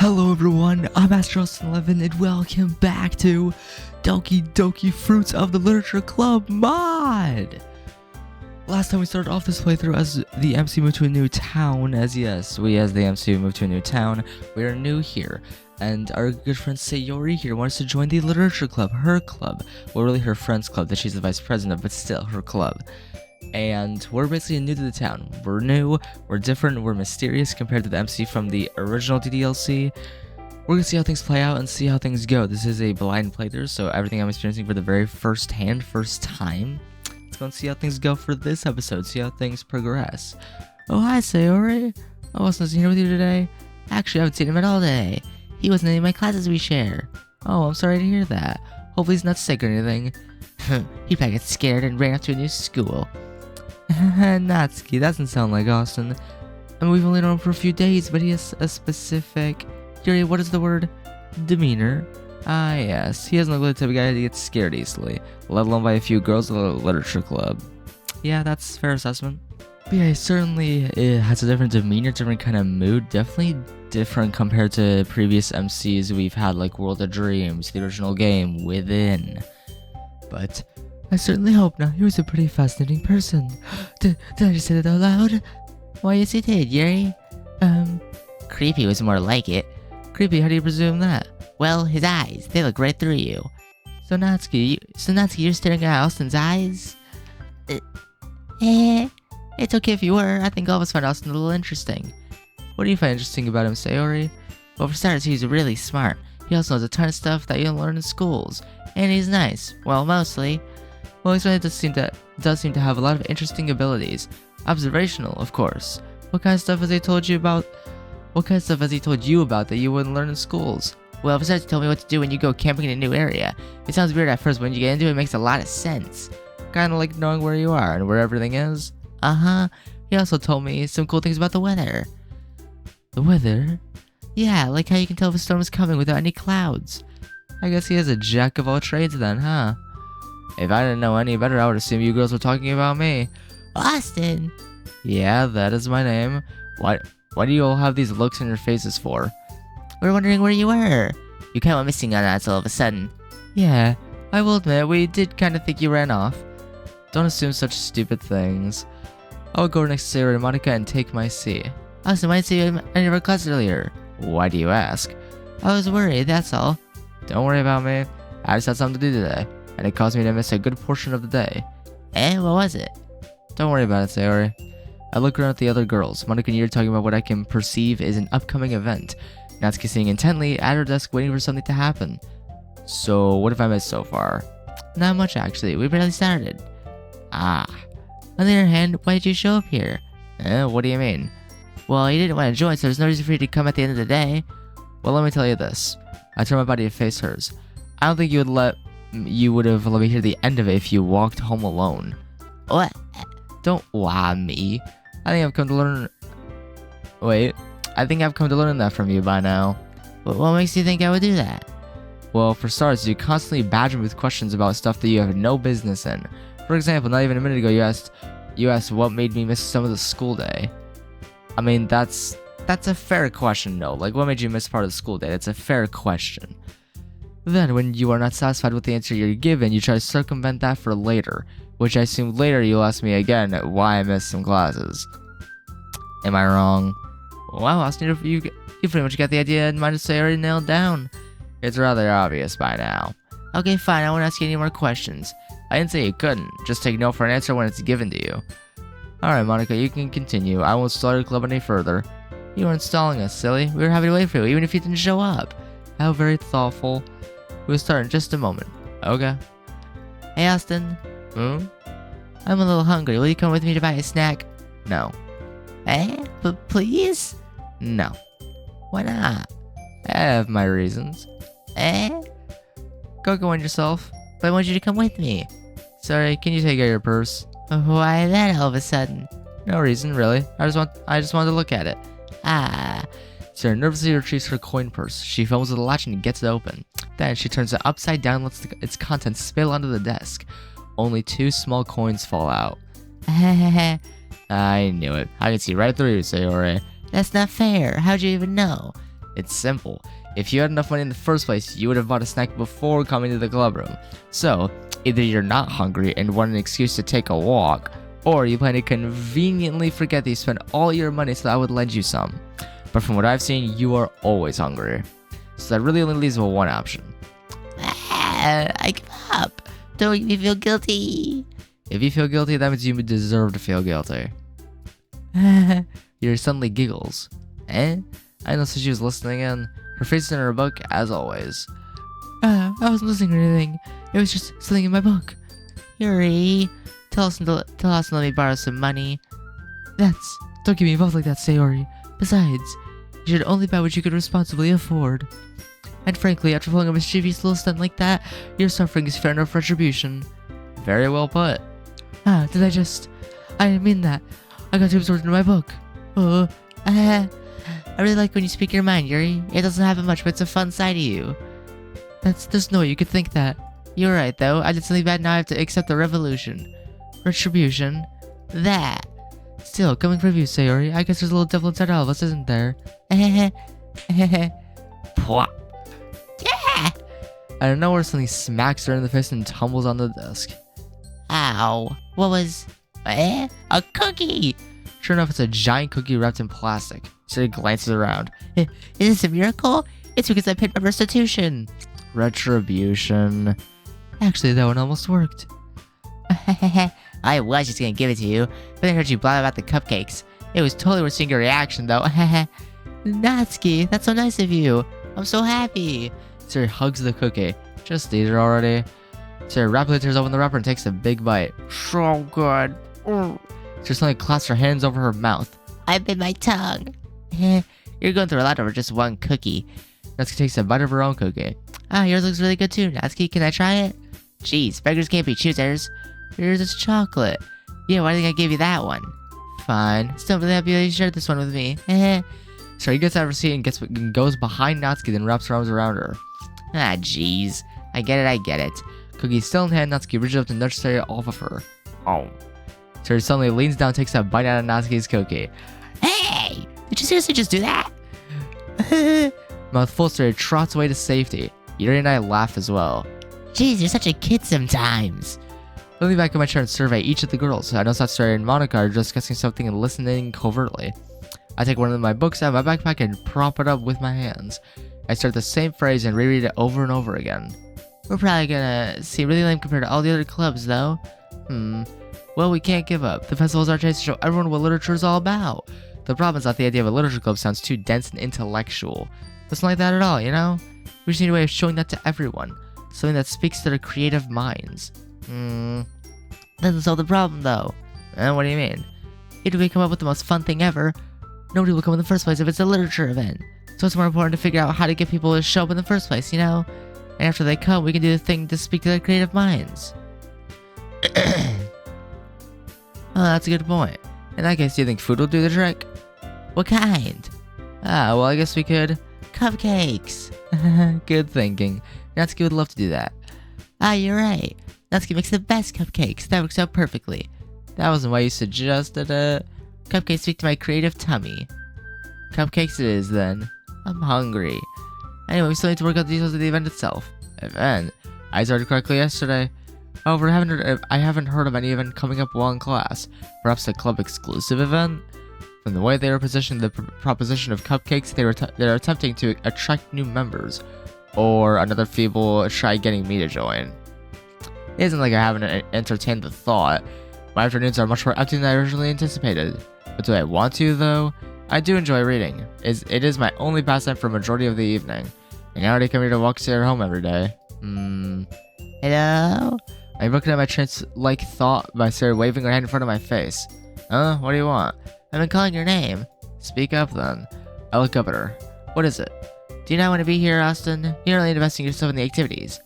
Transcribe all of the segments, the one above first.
Hello everyone, I'm Astros11 and welcome back to Doki Doki Fruits of the Literature Club mod! Last time we started off this playthrough as the MC moved to a new town, as the MC moved to a new town. We are new here, and our good friend Sayori here wants to join the Literature Club, her club. Well, really her friend's club that she's the vice president of, but still her club. And we're basically new to the town. We're new, we're different, we're mysterious compared to the MC from the original DDLC. We're gonna see how things play out and see how things go. This is a blind playthrough, so everything I'm experiencing for the very first time. Let's go and see how things go for this episode, see how things progress. Oh, hi, Sayori. I wasn't here with you today. Actually, I haven't seen him at all today. He wasn't in any of my classes we share. Oh, I'm sorry to hear that. Hopefully he's not sick or anything. He probably got scared and ran off to a new school. Natsuki, that doesn't sound like Austin. I mean, we've only known him for a few days, but he has a specific... Yuri, what is the word? Demeanor. Ah, yes. He doesn't look like the type of guy to get scared easily, let alone by a few girls at a literature club. Yeah, that's a fair assessment. But yeah, he certainly has a different demeanor, different kind of mood. Definitely different compared to previous MCs we've had, like World of Dreams, the original game, Within. But... I certainly hope not. He was a pretty fascinating person. Did I just say that out loud? Why, yes, you did, Yuri. Creepy was more like it. Creepy, how do you presume that? Well, his eyes, they look right through you. So Natsuki, you're staring at Austin's eyes? It's okay if you were. I think all of us find Austin a little interesting. What do you find interesting about him, Sayori? Well, for starters, he's really smart. He also knows a ton of stuff that you don't learn in schools. And he's nice. Well, mostly. Well, he certainly does seem to have a lot of interesting abilities. Observational, of course. What kind of stuff has he told you about? What kind of stuff has he told you about that you wouldn't learn in schools? Well, besides he told me what to do when you go camping in a new area. It sounds weird at first, but when you get into it, it makes a lot of sense. Kinda like knowing where you are and where everything is. Uh-huh. He also told me some cool things about the weather. The weather? Yeah, like how you can tell if a storm is coming without any clouds. I guess he is a jack of all trades then, huh? If I didn't know any better, I would assume you girls were talking about me. Austin! Yeah, that is my name. Why do you all have these looks on your faces for? We're wondering where you were. You kind of went missing on us all of a sudden. Yeah, I will admit, we did kind of think you ran off. Don't assume such stupid things. I'll go next to Sayori and Monika and take my seat. Austin, why didn't you see you in any of our classes earlier? Why do you ask? I was worried, that's all. Don't worry about me. I just had something to do today, and it caused me to miss a good portion of the day. What was it? Don't worry about it, Sayori. I look around at the other girls. Monika and Yuri talking about what I can perceive is an upcoming event. Natsuki sitting intently at her desk waiting for something to happen. So, what have I missed so far? Not much, actually. We barely started. Ah. On the other hand, why did you show up here? What do you mean? Well, you didn't want to join, so there's no reason for you to come at the end of the day. Well, let me tell you this. I turned my body to face hers. I don't think you would have let me hear the end of it if you walked home alone. What? Don't lie me. I think I've come to learn that from you by now. What makes you think I would do that? Well, for starters, you constantly badger me with questions about stuff that you have no business in. For example, not even a minute ago, you asked what made me miss some of the school day. I mean, that's a fair question, no. Like, what made you miss part of the school day? That's a fair question. Then, when you are not satisfied with the answer you're given, you try to circumvent that for later, which I assume later you'll ask me again why I missed some classes. Am I wrong? Well, Austin, you pretty much got the idea in mind to say already nailed down. It's rather obvious by now. Okay, fine, I won't ask you any more questions. I didn't say you couldn't, just take no for an answer when it's given to you. Alright, Monika, you can continue. I won't stall your club any further. You weren't stalling us, silly. We were happy to wait for you, even if you didn't show up. How very thoughtful. We'll start in just a moment. Okay. Hey, Austin. I'm a little hungry. Will you come with me to buy a snack? No. But please? No. Why not? I have my reasons. Go on yourself. But I want you to come with me. Sorry, can you take out your purse? Why that all of a sudden? No reason, really. I just wanted to look at it. Sarah nervously retrieves her coin purse. She fumbles with the latch and gets it open. Then she turns it upside down and lets its contents spill onto the desk. Only 2 small coins fall out. I knew it. I can see right through you, Sayori. That's not fair. How'd you even know? It's simple. If you had enough money in the first place, you would have bought a snack before coming to the club room. So, either you're not hungry and want an excuse to take a walk, or you plan to conveniently forget that you spent all your money so that I would lend you some. But from what I've seen, you are always hungry. So that really only leaves one option. I give up. Don't make me feel guilty. If you feel guilty, that means you deserve to feel guilty. Yuri suddenly giggles. I noticed she was listening in. Her face is in her book, as always. I wasn't listening or anything. It was just something in my book. Yuri, tell us and let me borrow some money. Don't get me involved like that, Sayori. Besides, you should only buy what you can responsibly afford. And frankly, after pulling a mischievous little stunt like that, your suffering is fair enough retribution. Very well put. I didn't mean that. I got too absorbed in my book. I really like when you speak your mind, Yuri. It doesn't happen much, but it's a fun side of you. There's no way you could think that. You're right, though. I did something bad, now I have to accept the retribution. That. Still, coming from you, Sayori, I guess there's a little devil inside all of us, isn't there? Pwah. Yeah! Out of nowhere, something smacks her in the face and tumbles on the desk. Ow. What was... A cookie! Sure enough, it's a giant cookie wrapped in plastic. Sayori glances around. Is this a miracle? It's because I paid my restitution. Retribution. Actually, that one almost worked. I was just gonna give it to you, but then I heard you blab about the cupcakes. It was totally worth seeing your reaction, though. Natsuki, that's so nice of you. I'm so happy. Sayori hugs the cookie. Just eat it already. Sayori rapidly tears open the wrapper and takes a big bite. So good. Sayori suddenly clasps her hands over her mouth. I bit my tongue. You're going through a lot over just one cookie. Natsuki takes a bite of her own cookie. Yours looks really good too, Natsuki. Can I try it? Jeez, beggars can't be choosers. Yours is chocolate. Yeah, why do you think I gave you that one? Fine. Still really happy that you shared this one with me. Sayori gets out of her seat and goes behind Natsuki, then wraps her arms around her. Jeez. I get it. Cookie still in hand, Natsuki reaches up to nudge Sayori off of her. Oh. Sayori suddenly leans down and takes a bite out of Natsuki's cookie. Hey! Did you seriously just do that? Mouth full, Sayori trots away to safety. Yuri and I laugh as well. Jeez, you're such a kid sometimes. I lean back in my chair and survey each of the girls. I notice that Sayori and Monika are discussing something and listening covertly. I take one of my books out of my backpack and prop it up with my hands. I start the same phrase and reread it over and over again. We're probably gonna seem really lame compared to all the other clubs, though. Well, we can't give up. The festival is our chance to show everyone what literature is all about. The problem is that the idea of a literature club sounds too dense and intellectual. It's not like that at all, you know? We just need a way of showing that to everyone. Something that speaks to their creative minds. Doesn't solve the problem, though. What do you mean? If we come up with the most fun thing ever, nobody will come in the first place if it's a literature event. So it's more important to figure out how to get people to show up in the first place, you know? And after they come, we can do the thing to speak to their creative minds. Oh, that's a good point. In that case, do you think food will do the trick? What kind? Well, I guess we could... Cupcakes. Good thinking. Natsuki would love to do that. You're right. Natsuki makes the best cupcakes. That works out perfectly. That wasn't why you suggested it. Cupcakes speak to my creative tummy. Cupcakes it is, then. I'm hungry. Anyway, we still need to work out the details of the event itself. Event? I started correctly yesterday. However, I haven't heard of any event coming up while in class. Perhaps a club-exclusive event? From the way they were positioned, the proposition of cupcakes, they're attempting to attract new members. Or another feeble try getting me to join. It isn't like I haven't entertained the thought. My afternoons are much more empty than I originally anticipated. But do I want to, though? I do enjoy reading. It is my only pastime for a majority of the evening. And I already come here to walk Sarah home every day. Hello? I broke out my trance-like thought by Sarah waving her hand in front of my face. What do you want? I've been calling your name. Speak up, then. I look up at her. What is it? Do you not want to be here, Austin? You're only investing yourself in the activities.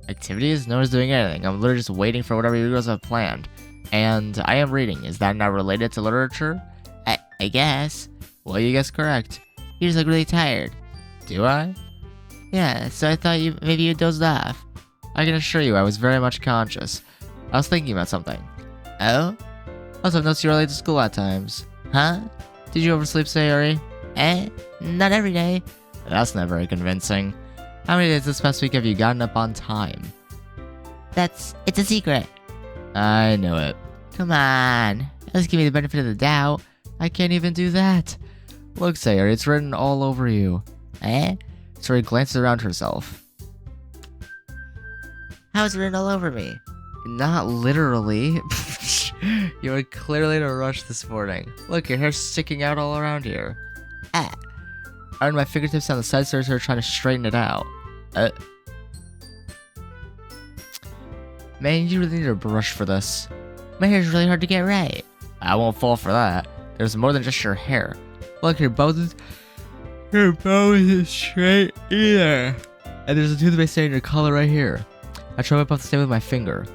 Activities? No one's doing anything. I'm literally just waiting for whatever you girls have planned. And I am reading. Is that not related to literature? I guess. Well, you guessed correct. You just look really tired. Do I? Yeah, so I thought maybe you dozed off. I can assure you I was very much conscious. I was thinking about something. Oh? Also, I've noticed you're late to school at times. Huh? Did you oversleep, Sayori? Not every day. That's not very convincing. How many days this past week have you gotten up on time? It's a secret. I know it. Come on. Let's give me the benefit of the doubt. I can't even do that. Look, Sayori, it's written all over you. Eh? Sayori glances around herself. How is it written all over me? Not literally. You were clearly in a rush this morning. Look, your hair's sticking out all around here. I run my fingertips down the side stairs here trying to straighten it out. Man, you really need a brush for this. My hair's really hard to get right. I won't fall for that. There's more than just your hair. Look, your bow isn't straight either. And there's a toothpaste stain in your collar right here. I try to wipe off the stain with my finger.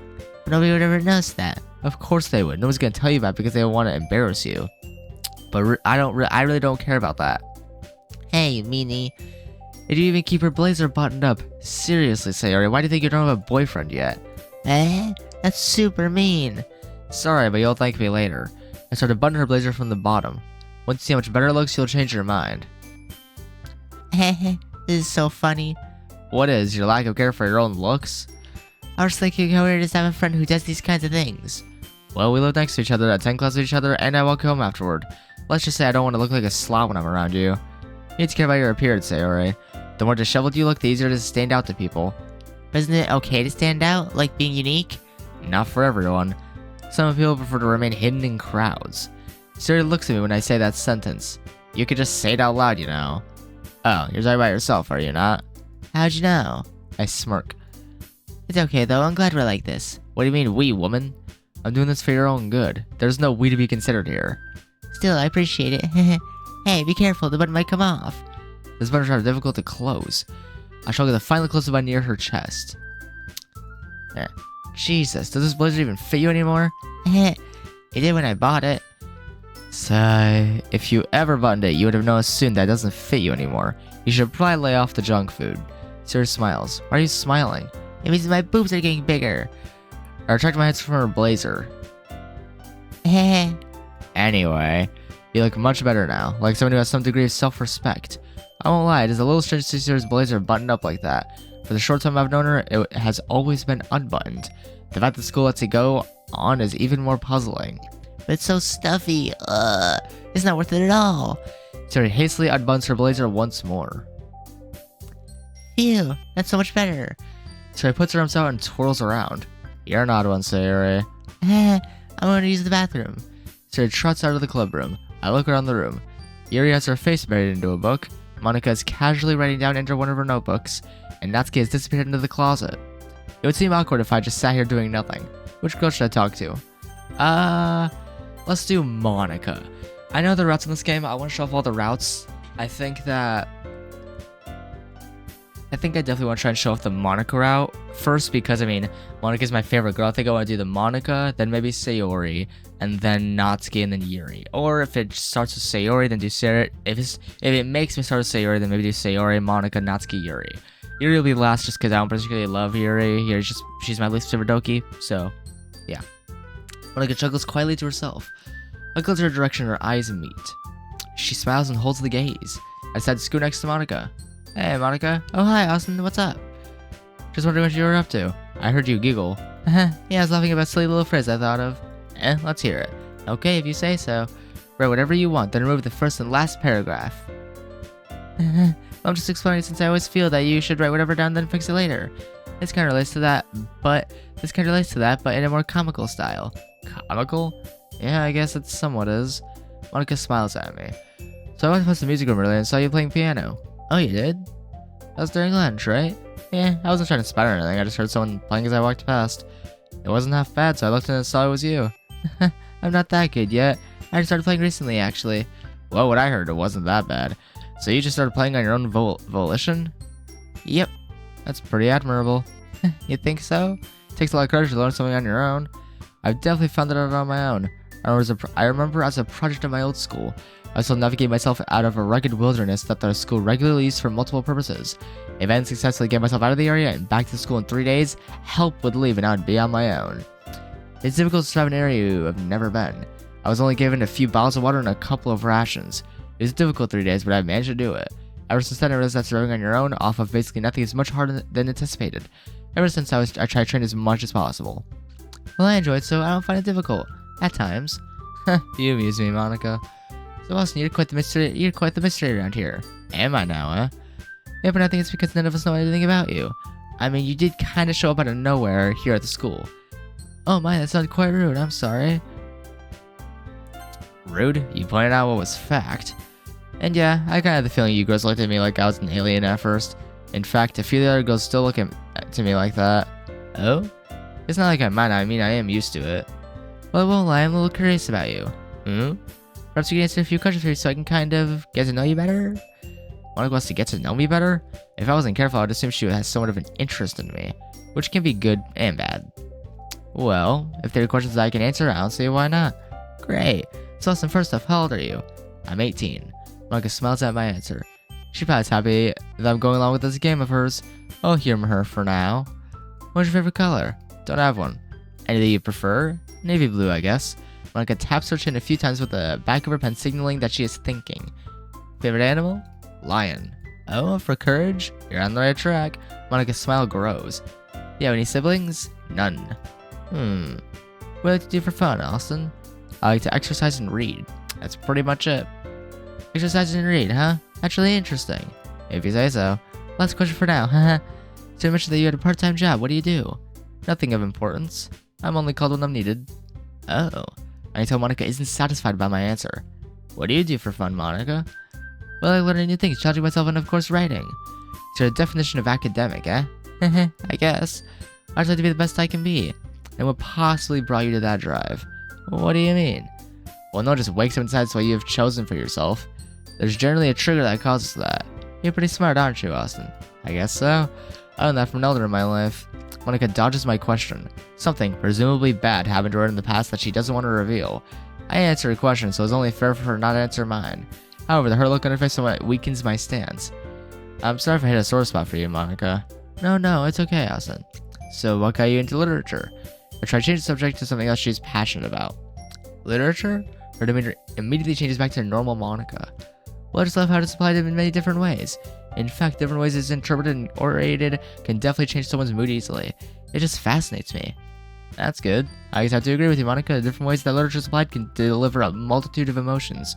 But nobody would ever notice that. Of course they would. No one's gonna tell you about it because they don't want to embarrass you. But I really don't care about that. Hey, meanie. Did you even keep her blazer buttoned up? Seriously, Sayori, why do you think you don't have a boyfriend yet? That's super mean. Sorry, but you'll thank me later. I started buttoning her blazer from the bottom. Once you see how much better it looks, you'll change your mind. This is so funny. What is, your lack of care for your own looks? I was thinking how weird it is to have a friend who does these kinds of things. Well, we live next to each other, attend class with each other, and I walk home afterward. Let's just say I don't want to look like a slob when I'm around you. You need to care about your appearance, Sayori. The more disheveled you look, the easier it is to stand out to people. But isn't it okay to stand out, like being unique? Not for everyone. Some people prefer to remain hidden in crowds. Sayori looks at me when I say that sentence. You could just say it out loud, you know. Oh, you're talking about yourself, are you not? How'd you know? I smirk. It's okay though, I'm glad we're like this. What do you mean we, woman? I'm doing this for your own good. There's no we to be considered here. Still, I appreciate it. Hey, be careful, the button might come off. This button's rather difficult to close. I shall get the finally close the button near her chest. There. Jesus, does this blazer even fit you anymore? It did when I bought it. So, if you ever buttoned it, you would have noticed soon that it doesn't fit you anymore. You should probably lay off the junk food. Sayori smiles. Why are you smiling? It means my boobs are getting bigger. I retract my hands from her blazer. Anyway, you look much better now, like someone who has some degree of self-respect. I won't lie, it is a little strange to see Sayori's blazer buttoned up like that. For the short time I've known her, it has always been unbuttoned. The fact that school lets it go on is even more puzzling. But it's so stuffy. It's not worth it at all. Sayori hastily unbuttons her blazer once more. Phew, that's so much better. Sayori puts her arms out and twirls around. You're not one, Sayori. I'm going to use the bathroom. Sayori trots out of the club room. I look around the room. Yuri has her face buried into a book. Monika is casually writing down into one of her notebooks, and Natsuki has disappeared into the closet. It would seem awkward if I just sat here doing nothing. Which girl should I talk to? Let's do Monika. I know the routes in this game. I want to show off all the routes. I think I definitely want to try and show off the Monika route first because, I mean, Monika is my favorite girl. I think I want to do the Monika, then maybe Sayori, and then Natsuki, and then Yuri. Or if it starts with Sayori, then do Sayori. If it makes me start with Sayori, then maybe do Sayori, Monika, Natsuki, Yuri. Yuri will be last just because I don't particularly love Yuri. She's my least favorite Doki, so yeah. Monika chuckles quietly to herself. I glance in her direction and her eyes meet. She smiles and holds the gaze. I decide to scoot next to Monika. Hey, Monika. Oh, hi, Austin. What's up? Just wondering what you were up to. I heard you giggle. Yeah, I was laughing about a silly little phrase I thought of. Let's hear it. Okay, if you say so. Write whatever you want, then remove the first and last paragraph. I'm just explaining since I always feel that you should write whatever down, then fix it later. This kind of relates to that, but in a more comical style. Comical? Yeah, I guess it somewhat is. Monika smiles at me. So I went past the music room earlier and saw you playing piano. Oh, you did? That was during lunch, right? Yeah, I wasn't trying to spy or anything. I just heard someone playing as I walked past. It wasn't half bad, so I looked in and saw it was you. I'm not that good yet. I just started playing recently, actually. Well, what I heard, it wasn't that bad. So you just started playing on your own volition? Yep. That's pretty admirable. You think so? It takes a lot of courage to learn something on your own. I've definitely found it out on my own. I remember as a project in my old school, I still navigate myself out of a rugged wilderness that the school regularly used for multiple purposes. If I didn't successfully get myself out of the area and back to school in 3 days, help would leave and I would be on my own. It's difficult to describe an area you have never been. I was only given a few bottles of water and a couple of rations. It was a difficult 3 days, but I managed to do it. Ever since then, I realized that surviving on your own, off of basically nothing, is much harder than anticipated. Ever since I try to train as much as possible. Well, I enjoy it, so I don't find it difficult. At times. You amuse me, Monika. So, Austin, you're quite the mystery around here. Am I now, huh? Yeah, but I think it's because none of us know anything about you. I mean, you did kind of show up out of nowhere here at the school. Oh my, that sounded quite rude. I'm sorry. Rude? You pointed out what was fact. And yeah, I kinda had the feeling you girls looked at me like I was an alien at first. In fact, a few of the other girls still look to me like that. Oh? It's not like I might not, I mean I am used to it. Well, I won't lie, I'm a little curious about you. Perhaps you can answer a few questions for me so I can kind of get to know you better? Monika wants to get to know me better? If I wasn't careful, I would assume she has somewhat of an interest in me, which can be good and bad. Well, if there are questions that I can answer, I don't see why not. Great. So listen, first off, how old are you? I'm 18. Monika smiles at my answer. She probably's happy that I'm going along with this game of hers. I'll humor her for now. What's your favorite color? Don't have one. Anything you prefer? Navy blue, I guess. Monika taps her chin a few times with the back of her pen, signaling that she is thinking. Favorite animal? Lion. Oh, for courage? You're on the right track. Monika's smile grows. You have any siblings? None. What do you like to do for fun, Austin? I like to exercise and read. That's pretty much it. Exercise and read, huh? That's really interesting. If you say so. Last question for now, haha. So you mentioned that you had a part-time job. What do you do? Nothing of importance. I'm only called when I'm needed. Oh. I can tell Monika isn't satisfied by my answer. What do you do for fun, Monika? Well, I learn new things, challenging myself, and of course writing. So the definition of academic, eh? I guess. I just like to be the best I can be. And what possibly brought you to that drive? What do you mean? Well, no one just wakes up and decides what you have chosen for yourself. There's generally a trigger that causes that. You're pretty smart, aren't you, Austin? I guess so. I learned that from an elder in my life. Monika dodges my question. Something, presumably bad, happened to her in the past that she doesn't want to reveal. I answer her question, so it's only fair for her not to answer mine. However, the hurt look on her face somewhat weakens my stance. I'm sorry if I hit a sore spot for you, Monika. No, it's okay, Austin. So, what got you into literature? I try to change the subject to something else she's passionate about. Literature? Her demeanor immediately changes back to normal Monika. Well, I just love how it's applied in many different ways. In fact, different ways it's interpreted and orated can definitely change someone's mood easily. It just fascinates me. That's good. I guess I have to agree with you, Monika. The different ways that literature is applied can deliver a multitude of emotions.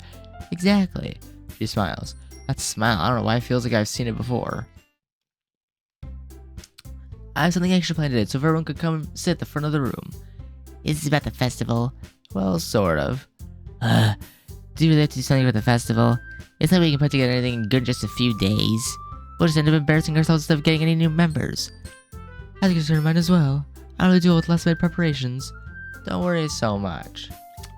Exactly. She smiles. That smile, I don't know why it feels like I've seen it before. I have something extra planned today, so if everyone could come sit at the front of the room. Is this about the festival? Well, sort of. Do you really have to do something about the festival? It's not like we can put together anything good in just a few days. We'll just end up embarrassing ourselves instead of getting any new members. I think it's mine as well. I don't really do it with last minute preparations. Don't worry so much.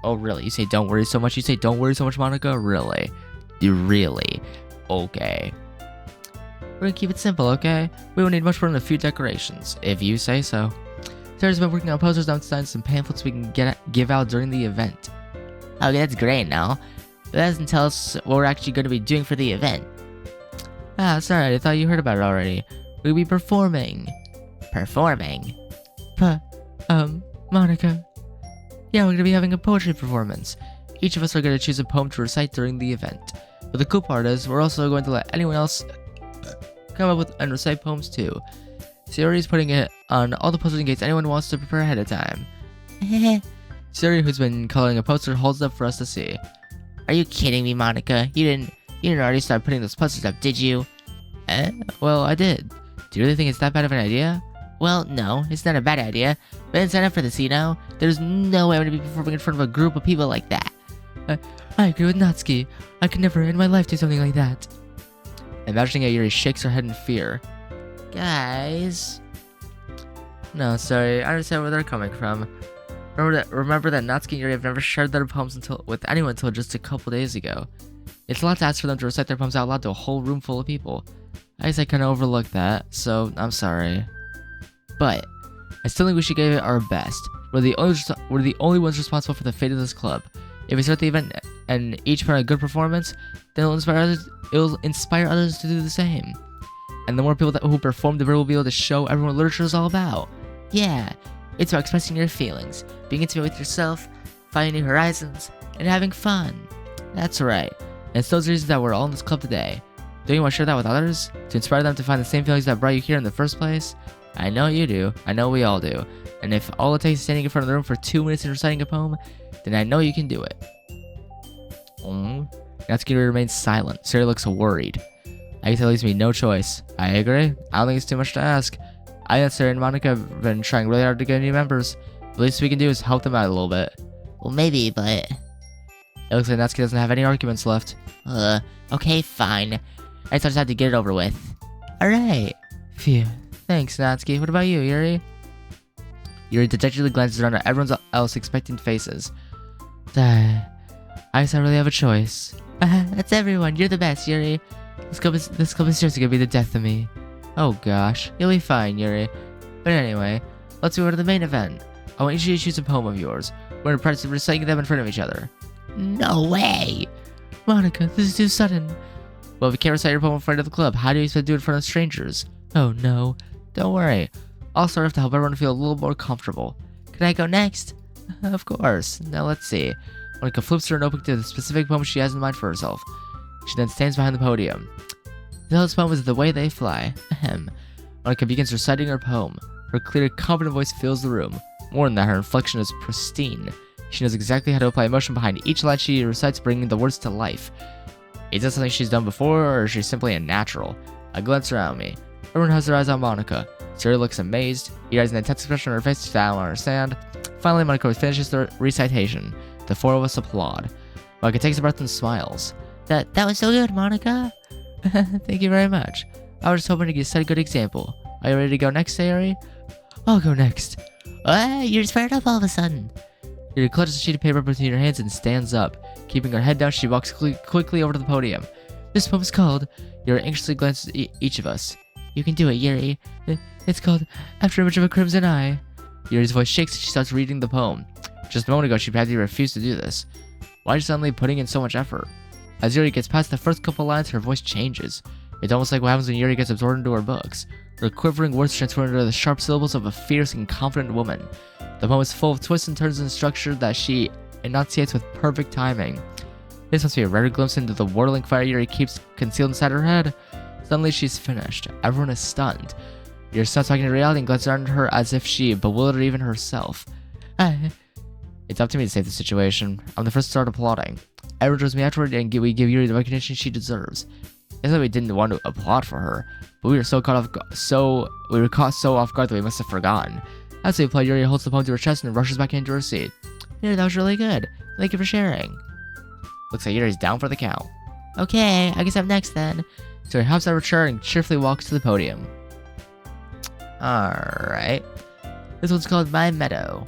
Oh, really? You say don't worry so much? You say don't worry so much, Monika? Really? You really? Okay. We're gonna keep it simple, okay? We won't need much more than a few decorations, if you say so. Sarah's been working on posters and designing some pamphlets we can give out during the event. Okay, that's great now. But that doesn't tell us what we're actually going to be doing for the event. Ah, sorry, I thought you heard about it already. We'll be performing. Performing? Monika. Yeah, we're going to be having a poetry performance. Each of us are going to choose a poem to recite during the event. But the cool part is, we're also going to let anyone else come up with and recite poems too. Sayori is putting it on all the posters in case anyone wants to prepare ahead of time. Sayori, who's been coloring a poster, holds it up for us to see. Are you kidding me, Monika? You didn't already start putting those posters up, did you? Well, I did. Do you really think it's that bad of an idea? Well, no, it's not a bad idea. But I didn't sign up for this, you know? There's no way I'm gonna be performing in front of a group of people like that. I agree with Natsuki. I could never in my life do something like that. Imagining how Yuri shakes her head in fear. Guys. No, sorry, I understand where they're coming from. Remember that Natsuki and Yuri have never shared their poems with anyone until just a couple days ago. It's a lot to ask for them to recite their poems out loud to a whole room full of people. I guess I kinda overlooked that, so I'm sorry. But I still think we should give it our best. We're the only ones responsible for the fate of this club. If we start the event and each put on a good performance, then it'll inspire others to do the same. And the more people who perform, the better we'll be able to show everyone what literature is all about. Yeah, it's about expressing your feelings, being intimate with yourself, finding new horizons, and having fun. That's right. And it's those reasons that we're all in this club today. Don't you want to share that with others? To inspire them to find the same feelings that brought you here in the first place? I know you do. I know we all do. And if all it takes is standing in front of the room for 2 minutes and reciting a poem, then I know you can do it. Natsuki remains silent. Sayori looks worried. I guess that leaves me no choice. I agree. I don't think it's too much to ask. I and Sayori and Monika have been trying really hard to get new members. The least we can do is help them out a little bit. Well, maybe, but... It looks like Natsuki doesn't have any arguments left. Okay, fine. I just have to get it over with. Alright. Phew. Thanks, Natsuki. What about you, Yuri? Yuri dejectedly glances around at everyone else expectant faces. I guess I really have a choice. That's everyone. You're the best, Yuri. This club is seriously gonna be the death of me. Oh gosh, you'll be fine, Yuri. But anyway, let's move on to the main event. I want you to choose a poem of yours. We're gonna practice reciting them in front of each other. No way! Monika, this is too sudden. Well, if you can't recite your poem in front of the club, how do you expect to do it in front of strangers? Oh no. Don't worry. I'll start off to help everyone feel a little more comfortable. Can I go next? Of course. Now let's see. Monika flips her notebook to the specific poem she has in mind for herself. She then stands behind the podium. The title of this poem is The Way They Fly. Ahem. Monika begins reciting her poem. Her clear, confident voice fills the room. More than that, her inflection is pristine. She knows exactly how to apply emotion behind each line she recites, bringing the words to life. Is that something she's done before, or is she simply a natural? I glance around me. Everyone has their eyes on Monika. Sayori looks amazed. He has an intense expression on her face that I don't understand. Finally, Monika finishes the recitation. The four of us applaud. Monika takes a breath and smiles. That was so good, Monika. Thank you very much. I was just hoping to set a good example. Are you ready to go next, Sayori? I'll go next. You're fired up all of a sudden. Yuri clutches a sheet of paper between her hands and stands up. Keeping her head down, she walks quickly over to the podium. This poem is called... Yuri anxiously glances at each of us. You can do it, Yuri. It's called After Image of a Crimson Eye. Yuri's voice shakes as she starts reading the poem. Just a moment ago, she practically refused to do this. Why is she suddenly putting in so much effort? As Yuri gets past the first couple lines, her voice changes. It's almost like what happens when Yuri gets absorbed into her books. Her quivering words transform into the sharp syllables of a fierce and confident woman. The poem is full of twists and turns and structure that she enunciates with perfect timing. This must be a rare glimpse into the whirling fire Yuri keeps concealed inside her head. Suddenly she's finished. Everyone is stunned. Yuri stops talking to reality and glances around her as if she bewildered even herself. It's up to me to save the situation. I'm the first to start applauding. Everyone joins me afterward and we give Yuri the recognition she deserves. It's not that we didn't want to applaud for her, but we were caught so off guard that we must have forgotten. As we applaud, Yuri holds the poem to her chest and rushes back into her seat. Yuri, that was really good. Thank you for sharing. Looks like Yuri's down for the count. Okay, I guess I'm next then. So he hops out of her chair and cheerfully walks to the podium. Alright. This one's called My Meadow.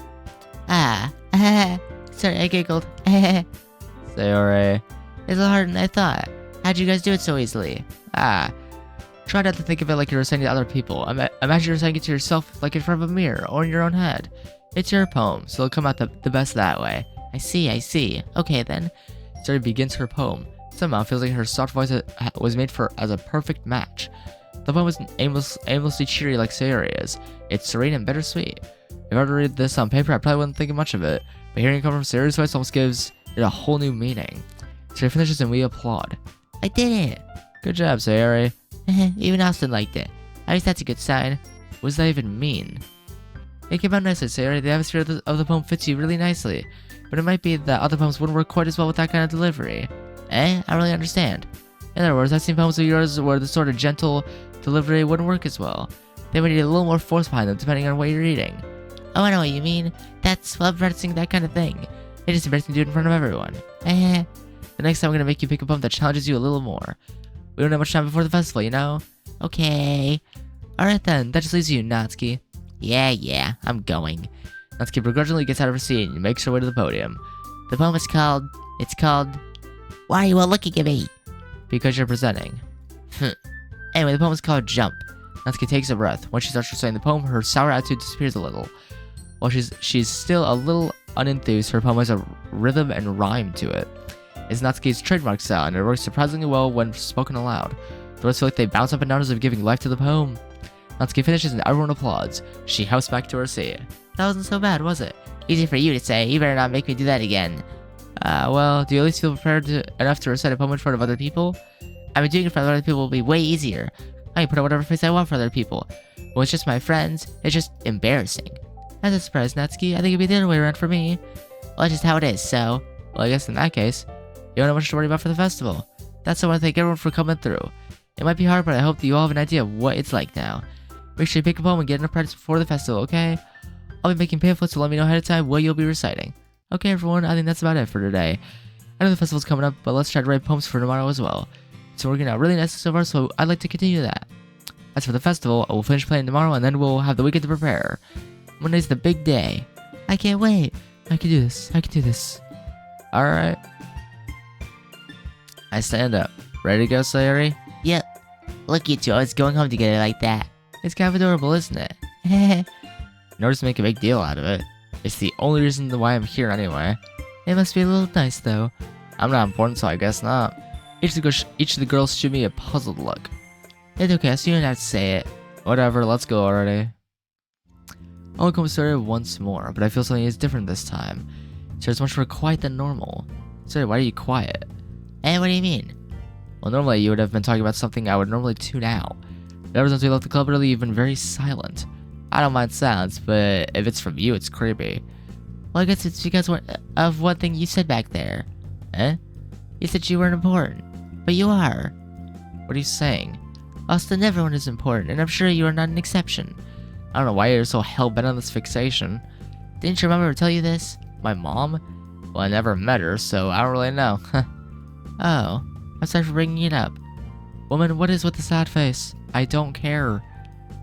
Sorry, I giggled. Sayori. It's a little harder than I thought. How'd you guys do it so easily? Try not to think of it like you're reciting to other people. Imagine you're reciting it to yourself like in front of a mirror or in your own head. It's your poem, so it'll come out the best that way. I see. Okay then. Sayori begins her poem. Somehow it feels like her soft voice was made as a perfect match. The poem isn't aimlessly cheery like Sayori is. It's serene and bittersweet. If I were to read this on paper, I probably wouldn't think much of it, but hearing it come from Sayori's voice almost gives it a whole new meaning. Sayori finishes and we applaud. I did it! Good job, Sayori. Even Austin liked it. I guess that's a good sign. What does that even mean? It came out nicely, Sayori. The atmosphere of the poem fits you really nicely, but it might be that other poems wouldn't work quite as well with that kind of delivery. I don't really understand. In other words, I've seen poems of yours where the sort of gentle delivery wouldn't work as well. They would need a little more force behind them depending on what you're reading. Oh, I know what you mean. That's love practicing that kind of thing. It is embarrassing to do it in front of everyone. The next time I'm gonna make you pick a poem that challenges you a little more. We don't have much time before the festival, you know? Okay. Alright then, that just leaves you, Natsuki. Yeah, I'm going. Natsuki begrudgingly gets out of her seat and makes her way to the podium. The poem is called... Why are you all looking at me? Because you're presenting. Anyway, the poem is called Jump. Natsuki takes a breath. When she starts reciting the poem, her sour attitude disappears a little. While she's still a little unenthused, her poem has a rhythm and rhyme to it. It's Natsuki's trademark style, and it works surprisingly well when spoken aloud. The words feel like they bounce up and down as if giving life to the poem. Natsuki finishes and everyone applauds. She hops back to her seat. That wasn't so bad, was it? Easy for you to say. You better not make me do that again. Well, do you at least feel prepared enough to recite a poem in front of other people? I mean, doing it for other people will be way easier. I can put on whatever face I want for other people. When it's just my friends, it's just embarrassing. I'm not surprised, Natsuki. I think it'd be the other way around for me. Well, that's just how it is, so... Well, I guess in that case, you don't have much to worry about for the festival. That's why I want to thank everyone for coming through. It might be hard, but I hope that you all have an idea of what it's like now. Make sure you pick a poem and get enough practice before the festival, okay? I'll be making pamphlets, so let me know ahead of time what you'll be reciting. Okay, everyone, I think that's about it for today. I know the festival's coming up, but let's try to write poems for tomorrow as well. It's working out really nicely so far, so I'd like to continue that. As for the festival, I will finish playing tomorrow, and then we'll have the weekend to prepare. Monday's the big day. I can't wait. I can do this. I can do this. Alright. I stand up. Ready to go, Sayori? Yep. Look at you always going home together like that. It's kind of adorable, isn't it? In order to make a big deal out of it. It's the only reason why I'm here anyway. It must be a little nice, though. I'm not important, so I guess not. Each of the girls shoot me a puzzled look. It's okay, so you don't have to say it. Whatever, let's go already. I'll come started once more, but I feel something is different this time. It's much more quiet than normal. Sorry, why are you quiet? What do you mean? Well, normally you would have been talking about something I would normally tune out. But ever since we left the club early, you've been very silent. I don't mind silence, but if it's from you, it's creepy. Well, I guess it's because of one thing you said back there. Eh? You said you weren't important, but you are. What are you saying? Austin, everyone is important, and I'm sure you are not an exception. I don't know why you're so hell-bent on this fixation. Didn't your mom ever tell you this? My mom? Well, I never met her, so I don't really know. Oh, I'm sorry for bringing it up. Woman, what is with the sad face? I don't care.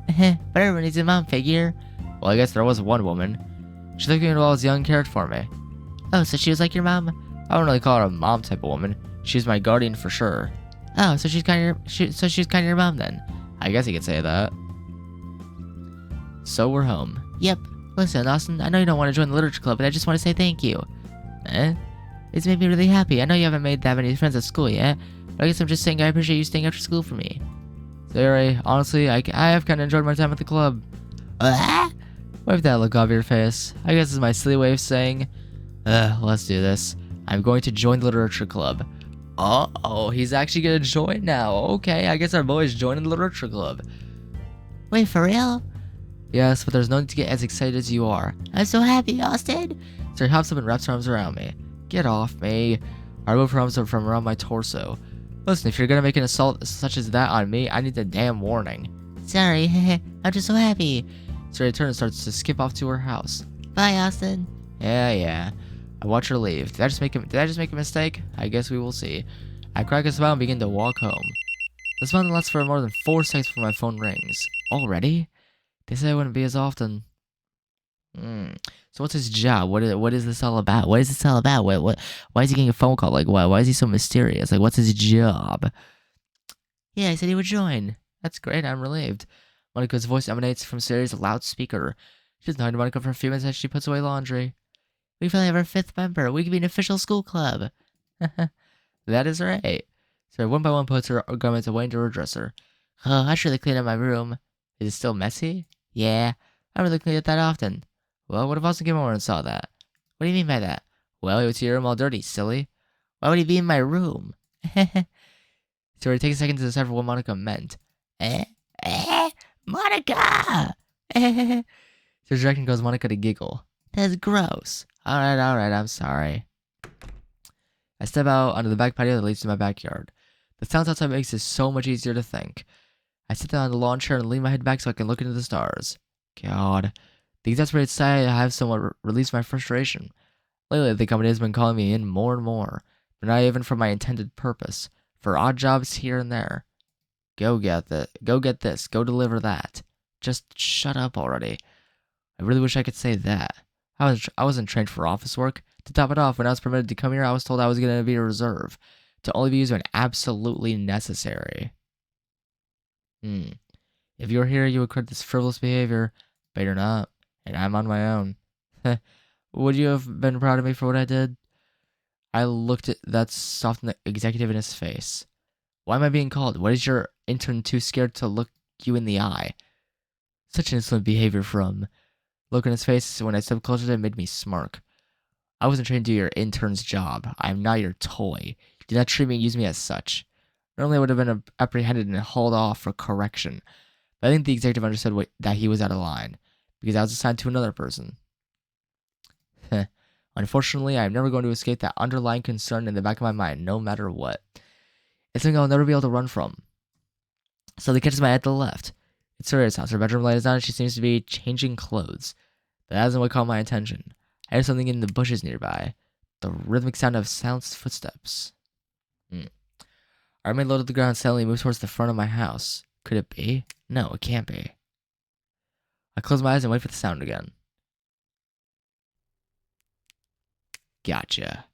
But everyone needs a mom figure. Well, I guess there was one woman. She looked at me when I was young and cared for me. Oh, so she was like your mom? I don't really call her a mom type of woman. She's my guardian for sure. Oh, so she's kind of your mom then? I guess you could say that. So we're home. Yep. Listen, Austin, I know you don't want to join the literature club, but I just want to say thank you. Eh? It's made me really happy. I know you haven't made that many friends at school yet, but I guess I'm just saying I appreciate you staying after school for me. Sayori, honestly, I have kind of enjoyed my time at the club. Wipe that look off your face. I guess it's my silly way of saying, let's do this. I'm going to join the literature club. Oh, he's actually gonna join now. Okay, I guess our boy's joining the literature club. Wait, for real? Yes, but there's no need to get as excited as you are. I'm so happy, Austin. So he hops up and wraps her arms around me. Get off me. I remove her arms from around my torso. Listen, if you're gonna make an assault such as that on me, I need a damn warning. Sorry, I'm just so happy. So he turns and starts to skip off to her house. Bye, Austin. Yeah. I watch her leave. Did I just make a mistake? I guess we will see. I crack a smile and begin to walk home. The smile lasts for more than 4 seconds before my phone rings. Already? They said it wouldn't be as often. So what's his job? What is this all about? What is this all about? What? Why is he getting a phone call? Like, why is he so mysterious? Like, what's his job? Yeah, I said he would join. That's great. I'm relieved. Monika's voice emanates from Sayori's loudspeaker. She's talking to Monika for a few minutes as she puts away laundry. We finally have our 5th member. We can be an official school club. That is right. So one by one puts her garments away into her dresser. Oh, I should really clean up my room. Is it still messy? Yeah, I don't really clean it that often. Well, what if Austin came over and saw that? What do you mean by that? Well, he would see your room all dirty, silly. Why would he be in my room? So it takes a second to decipher what Monika meant. Monika! So direction goes Monika to giggle. That's gross. Alright, I'm sorry. I step out onto the back patio that leads to my backyard. The sounds outside makes it so much easier to think. I sit down on the lawn chair and lean my head back so I can look into the stars. God. The exasperated sigh I have somewhat released my frustration. Lately, the company has been calling me in more and more, but not even for my intended purpose, for odd jobs here and there. Go get this, go deliver that. Just shut up already. I really wish I could say that. I wasn't trained for office work. To top it off, when I was permitted to come here, I was told I was going to be a reserve, to only be used when absolutely necessary. If you were here, you would credit this frivolous behavior, but you're not, and I'm on my own. Would you have been proud of me for what I did? I looked at that soft executive in his face. Why am I being called? What is your intern too scared to look you in the eye? Such insolent behavior from... Look in his face when I stepped closer to him made me smirk. I wasn't trained to do your intern's job. I am not your toy. Do not treat me and use me as such. Normally I would have been apprehended and hauled off for correction. But I think the executive understood that he was out of line, because I was assigned to another person. Unfortunately, I am never going to escape that underlying concern in the back of my mind, no matter what. It's something I'll never be able to run from. So they catches my eye at the left. It's Sayori's house. Her bedroom light is on and she seems to be changing clothes. But that isn't what caught my attention. I heard something in the bushes nearby. The rhythmic sound of silenced footsteps. I remained low to the ground and suddenly moved towards the front of my house. Could it be? No, it can't be. I close my eyes and wait for the sound again. Gotcha.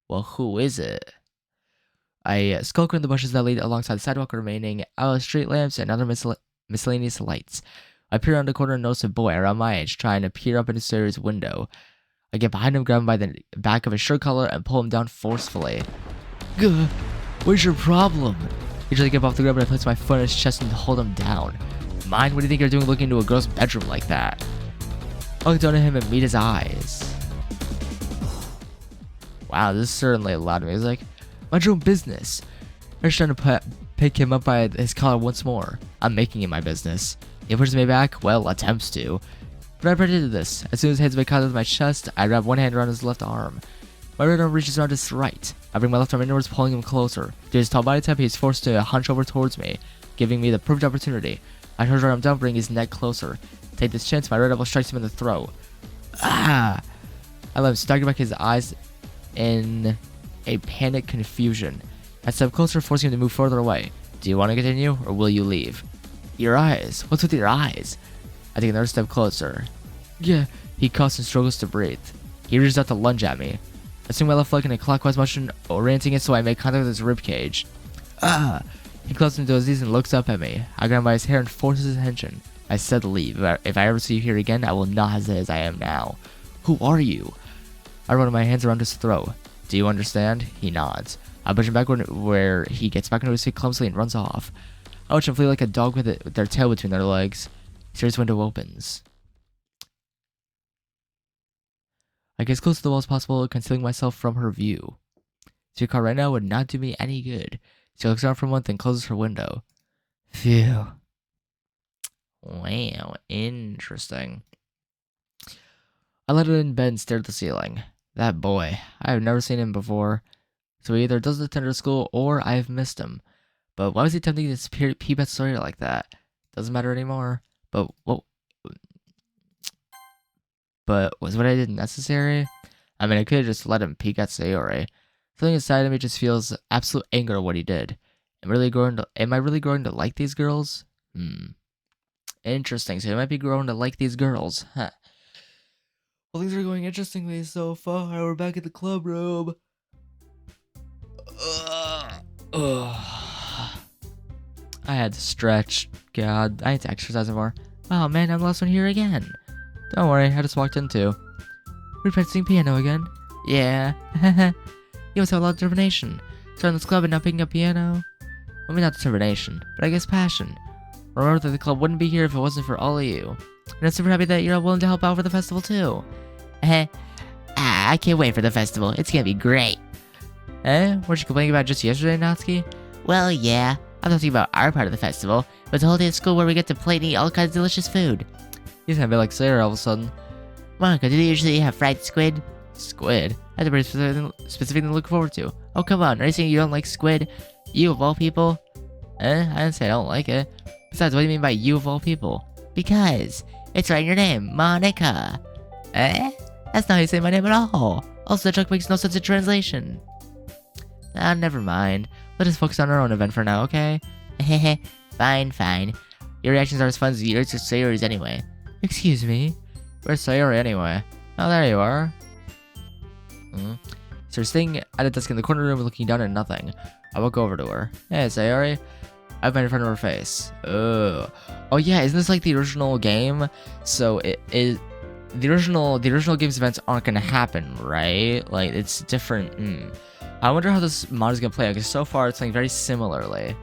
Well, who is it? I skulk in the bushes that lead alongside the sidewalk, remaining out of street lamps and other miscellaneous lights. I peer around the corner and notice a boy around my age trying to peer up into Sayori's window. I get behind him, grab him by the back of his shirt collar, and pull him down forcefully. Gah! What's your problem? He tries to get off the ground, but I place my foot on his chest and hold him down. Mind? What do you think you're doing looking into a girl's bedroom like that? I look down at him and meet his eyes. Wow, this is certainly loud music. Mind your own business. I'm trying to pick him up by his collar once more. I'm making it my business. He pushes me back, well, attempts to. But I predicted this. As soon as his hands make contact with my chest, I wrap one hand around his left arm. My right arm reaches around his right. I bring my left arm inwards, pulling him closer. Due to his tall body type, he is forced to hunch over towards me, giving me the perfect opportunity. I turn his right arm down, bring his neck closer. Take this chance, my right elbow strikes him in the throat. Ah! I let him stagger back, his eyes in a panic confusion. I step closer, forcing him to move further away. Do you want to continue, or will you leave? Your eyes. What's with your eyes? I take another step closer. Yeah. He coughs and struggles to breathe. He reaches out to lunge at me. I swing my left leg in a clockwise motion, orienting it so I make contact with his ribcage. Ah! He clutches into his knees and looks up at me. I grab him by his hair and force his attention. I said leave. If I ever see you here again, I will not hesitate as I am now. Who are you? I run my hands around his throat. Do you understand? He nods. I push him backward where he gets back into his seat clumsily and runs off. I watch him flee like a dog with their tail between their legs. Sayori's window opens. I get as close to the wall as possible, concealing myself from her view. So your car right now would not do me any good. She looks around for a month and closes her window. Phew. Wow, interesting. I let it in bed and stared at the ceiling. That boy, I have never seen him before. So he either doesn't attend our school or I have missed him. But why was he attempting to peep at Sayori like that? Doesn't matter anymore. But was what I did necessary? I mean, I could have just let him peek at Sayori. Something inside of me just feels absolute anger at what he did. Am I really growing to like these girls? Interesting. So I might be growing to like these girls. Huh. Well, things are going interestingly so far. We're back at the club room. I had to stretch. God, I need to exercise more. Oh man, I'm the last one here again. Don't worry, I just walked in too. We're practicing piano again? Yeah. You must have a lot of determination. Starting this club and not picking up piano? I mean, not determination, but I guess passion. Remember that the club wouldn't be here if it wasn't for all of you. And I'm super happy that you're all willing to help out for the festival too. I can't wait for the festival. It's gonna be great. Weren't you complaining about just yesterday, Natsuki? Well, yeah. I'm talking about our part of the festival, but it's a whole day at school where we get to play and eat all kinds of delicious food. He's gonna be like Sayori all of a sudden. Monika, do you usually have fried squid? Squid? That's a pretty specific thing to look forward to. Oh, come on. Are you saying you don't like squid? You of all people? I didn't say I don't like it. Besides, what do you mean by you of all people? Because it's right in your name, Monika. That's not how you say my name at all. Also, the joke makes no sense in translation. Never mind. Let's just focus on our own event for now, okay? Fine. Your reactions are as fun as yours or Sayori's anyway. Excuse me? Where's Sayori anyway? Oh, there you are. So we're sitting at a desk in the corner room looking down at nothing. I walk over to her. Hey, Sayori. I have made in front of her face. Oh yeah, isn't this like the original game? So it is. The original game's events aren't gonna happen, right? Like, it's different. I wonder how this mod is gonna play out, because so far it's playing very similarly.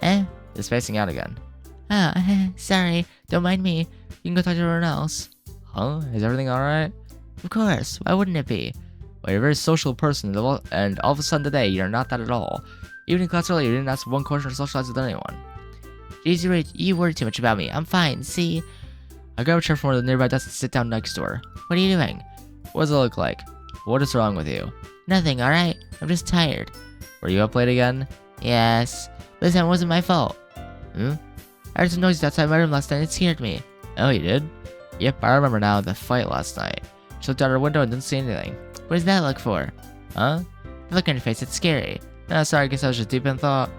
It's spacing out again. Sorry. Don't mind me. You can go talk to everyone else. Huh? Is everything alright? Of course. Why wouldn't it be? Well, you're a very social person, and all of a sudden today, you're not that at all. Even in class earlier, you didn't ask one question or socialize with anyone. Jeez, you worry too much about me. I'm fine, see? I grab a chair from one of the nearby desks and sit down next to her. What are you doing? What does it look like? What is wrong with you? Nothing, alright? I'm just tired. Were you up late again? Yes. But this time it wasn't my fault. Hmm? I heard some noises outside my room last night. It scared me. Oh, you did? Yep, I remember now the fight last night. She looked out her window and didn't see anything. What does that look for? Huh? The look on your face, it's scary. No, sorry, I guess I was just deep in thought.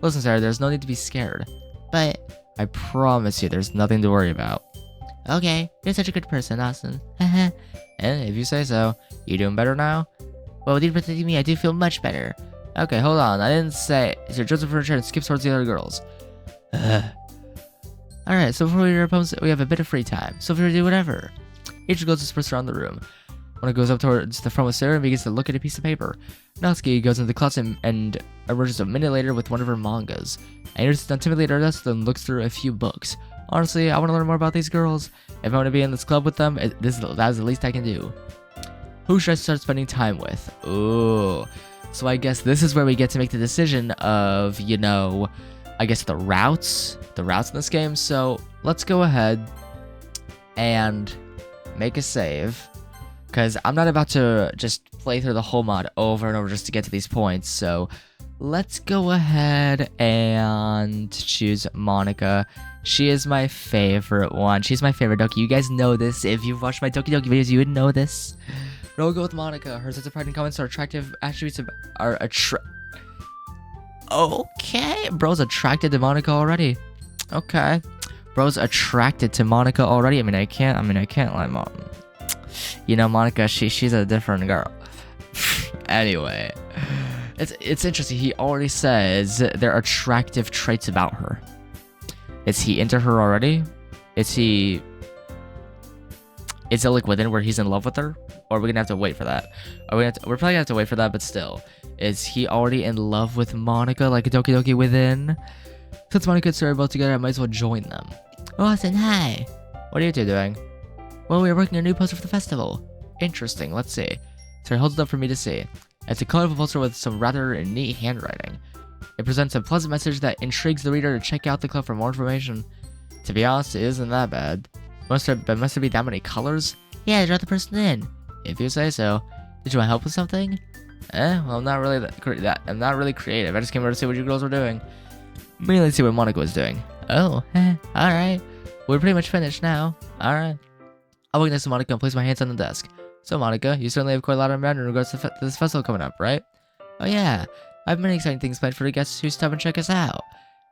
Listen, Sarah, there's no need to be scared. But, I promise you, there's nothing to worry about. okay, you're such a good person, Austin. And if you say so, you doing better now? Well, with you protecting me, I do feel much better. Okay, hold on, I didn't say. So Joseph furniture and skips towards the other girls. Alright, so before we meet our opponents, we have a bit of free time, so feel free to do whatever. Each goes dispersed around the room. When it goes up towards the front with Sarah and begins to look at a piece of paper. Natsuki goes into the closet and emerges a minute later with one of her mangas. And Yuri sits down timidly at her desk and looks through a few books. Honestly, I want to learn more about these girls. If I want to be in this club with them, that is the least I can do. Who should I start spending time with? Ooh. So I guess this is where we get to make the decision of, you know, I guess the routes in this game. So let's go ahead and make a save. Because I'm not about to just play through the whole mod over and over just to get to these points. So let's go ahead and choose Monika. She is my favorite one. She's my favorite Doki. You guys know this. If you've watched my Doki Doki videos, you would know this. But I'll go with Monika. Her sense of pride and confidence are attractive attributes Okay. Bro's attracted to Monika already. Okay. Bro's attracted to Monika already. I mean, I can't lie, Mom. You know, Monika, she's a different girl. Anyway, it's interesting. He already says there are attractive traits about her. Is he into her already? Is it like within where he's in love with her? Or are we gonna have to wait for that? We're probably gonna have to wait for that, but still. Is he already in love with Monika, like a Doki Doki within? Since Monika and Sayori are both together, I might as well join them. Austin, hi. What are you two doing? Well, we are working on a new poster for the festival. Interesting, let's see. Sayori holds it up for me to see. It's a colorful poster with some rather neat handwriting. It presents a pleasant message that intrigues the reader to check out the club for more information. To be honest, it isn't that bad. Must there be that many colors? Yeah, draw the person in. If you say so. Did you want help with something? Well, I'm not really I'm not really creative. I just came over to see what you girls were doing. Mainly to see what Monika was doing. Oh, alright. We're pretty much finished now. Alright. I'll walk next to Monika and place my hands on the desk. So, Monika, you certainly have quite a lot on mind in regards to this festival coming up, right? Oh yeah, I have many exciting things planned for the guests who stop and check us out.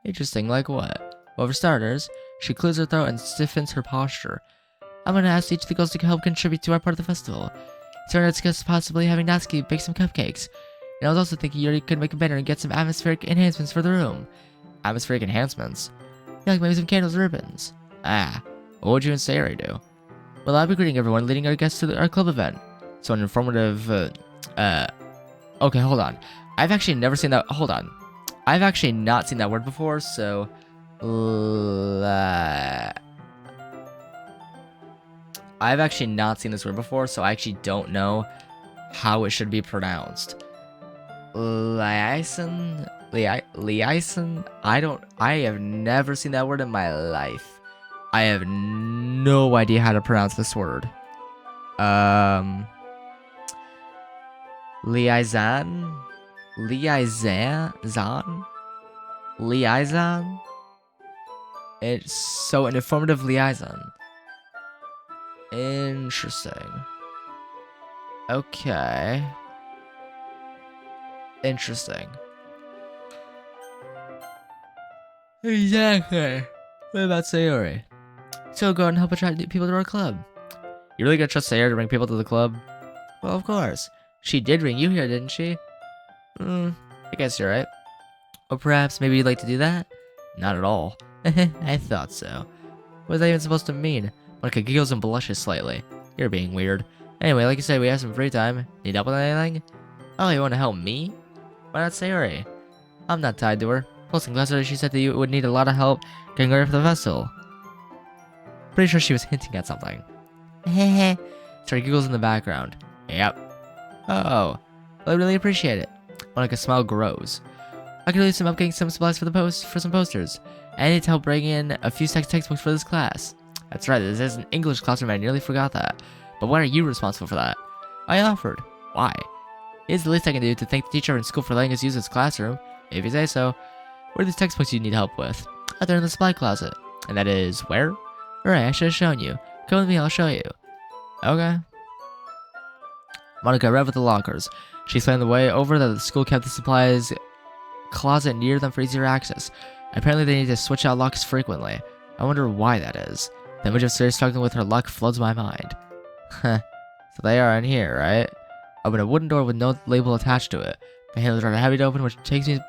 Interesting, like what? Well, for starters, she clears her throat and stiffens her posture. I'm gonna ask each of the girls to help contribute to our part of the festival. So we're gonna discuss possibly having Natsuki bake some cupcakes. And I was also thinking Yuri could make a banner and get some atmospheric enhancements for the room. Atmospheric enhancements? Yeah, like maybe some candles and ribbons. Ah, what would you and Sayori do? Well, I'll be greeting everyone, leading our guests to our club event. So an informative, okay, hold on. I've actually never seen that, hold on. I've actually not seen that word before, so... I've actually not seen this word before, so I actually don't know how it should be pronounced. Liaison? I have never seen that word in my life. I have no idea how to pronounce this word. Liaison? Liaison? It's so an informative liaison. Interesting. Okay. Interesting. Exactly. What about Sayori? So go and help attract new people to our club. You really gonna trust Sayori to bring people to the club? Well, of course. She did bring you here, didn't she? I guess you're right. Or perhaps maybe you'd like to do that? Not at all. I thought so. What is that even supposed to mean? Monika giggles and blushes slightly. You're being weird. Anyway, like you said, we have some free time. Need help with anything? Oh, you want to help me? Why not Sayori? I'm not tied to her. Plus, in class today, she said that you would need a lot of help getting ready for the festival. Pretty sure she was hinting at something. Hehe. Sayori giggles in the background. Yep. Oh, well, I really appreciate it. Monika's smile grows. I could use some updating some supplies for some posters. I need help bring in a few stacks of textbooks for this class. That's right, this is an English classroom, I nearly forgot that. But why are you responsible for that? I offered. Why? It's the least I can do to thank the teacher in school for letting us use this classroom. If you say so. What are these textbooks you need help with? They're in the supply closet. And that is where? Alright, I should have shown you. Come with me, I'll show you. Okay. Monika arrived with the lockers. She explained the way over that the school kept the supplies closet near them for easier access. Apparently they need to switch out locks frequently. I wonder why that is. The image of Sayori struggling with her luck floods my mind. Heh. So they are in here, right? Open a wooden door with no label attached to it. The handles are heavy to open, which takes me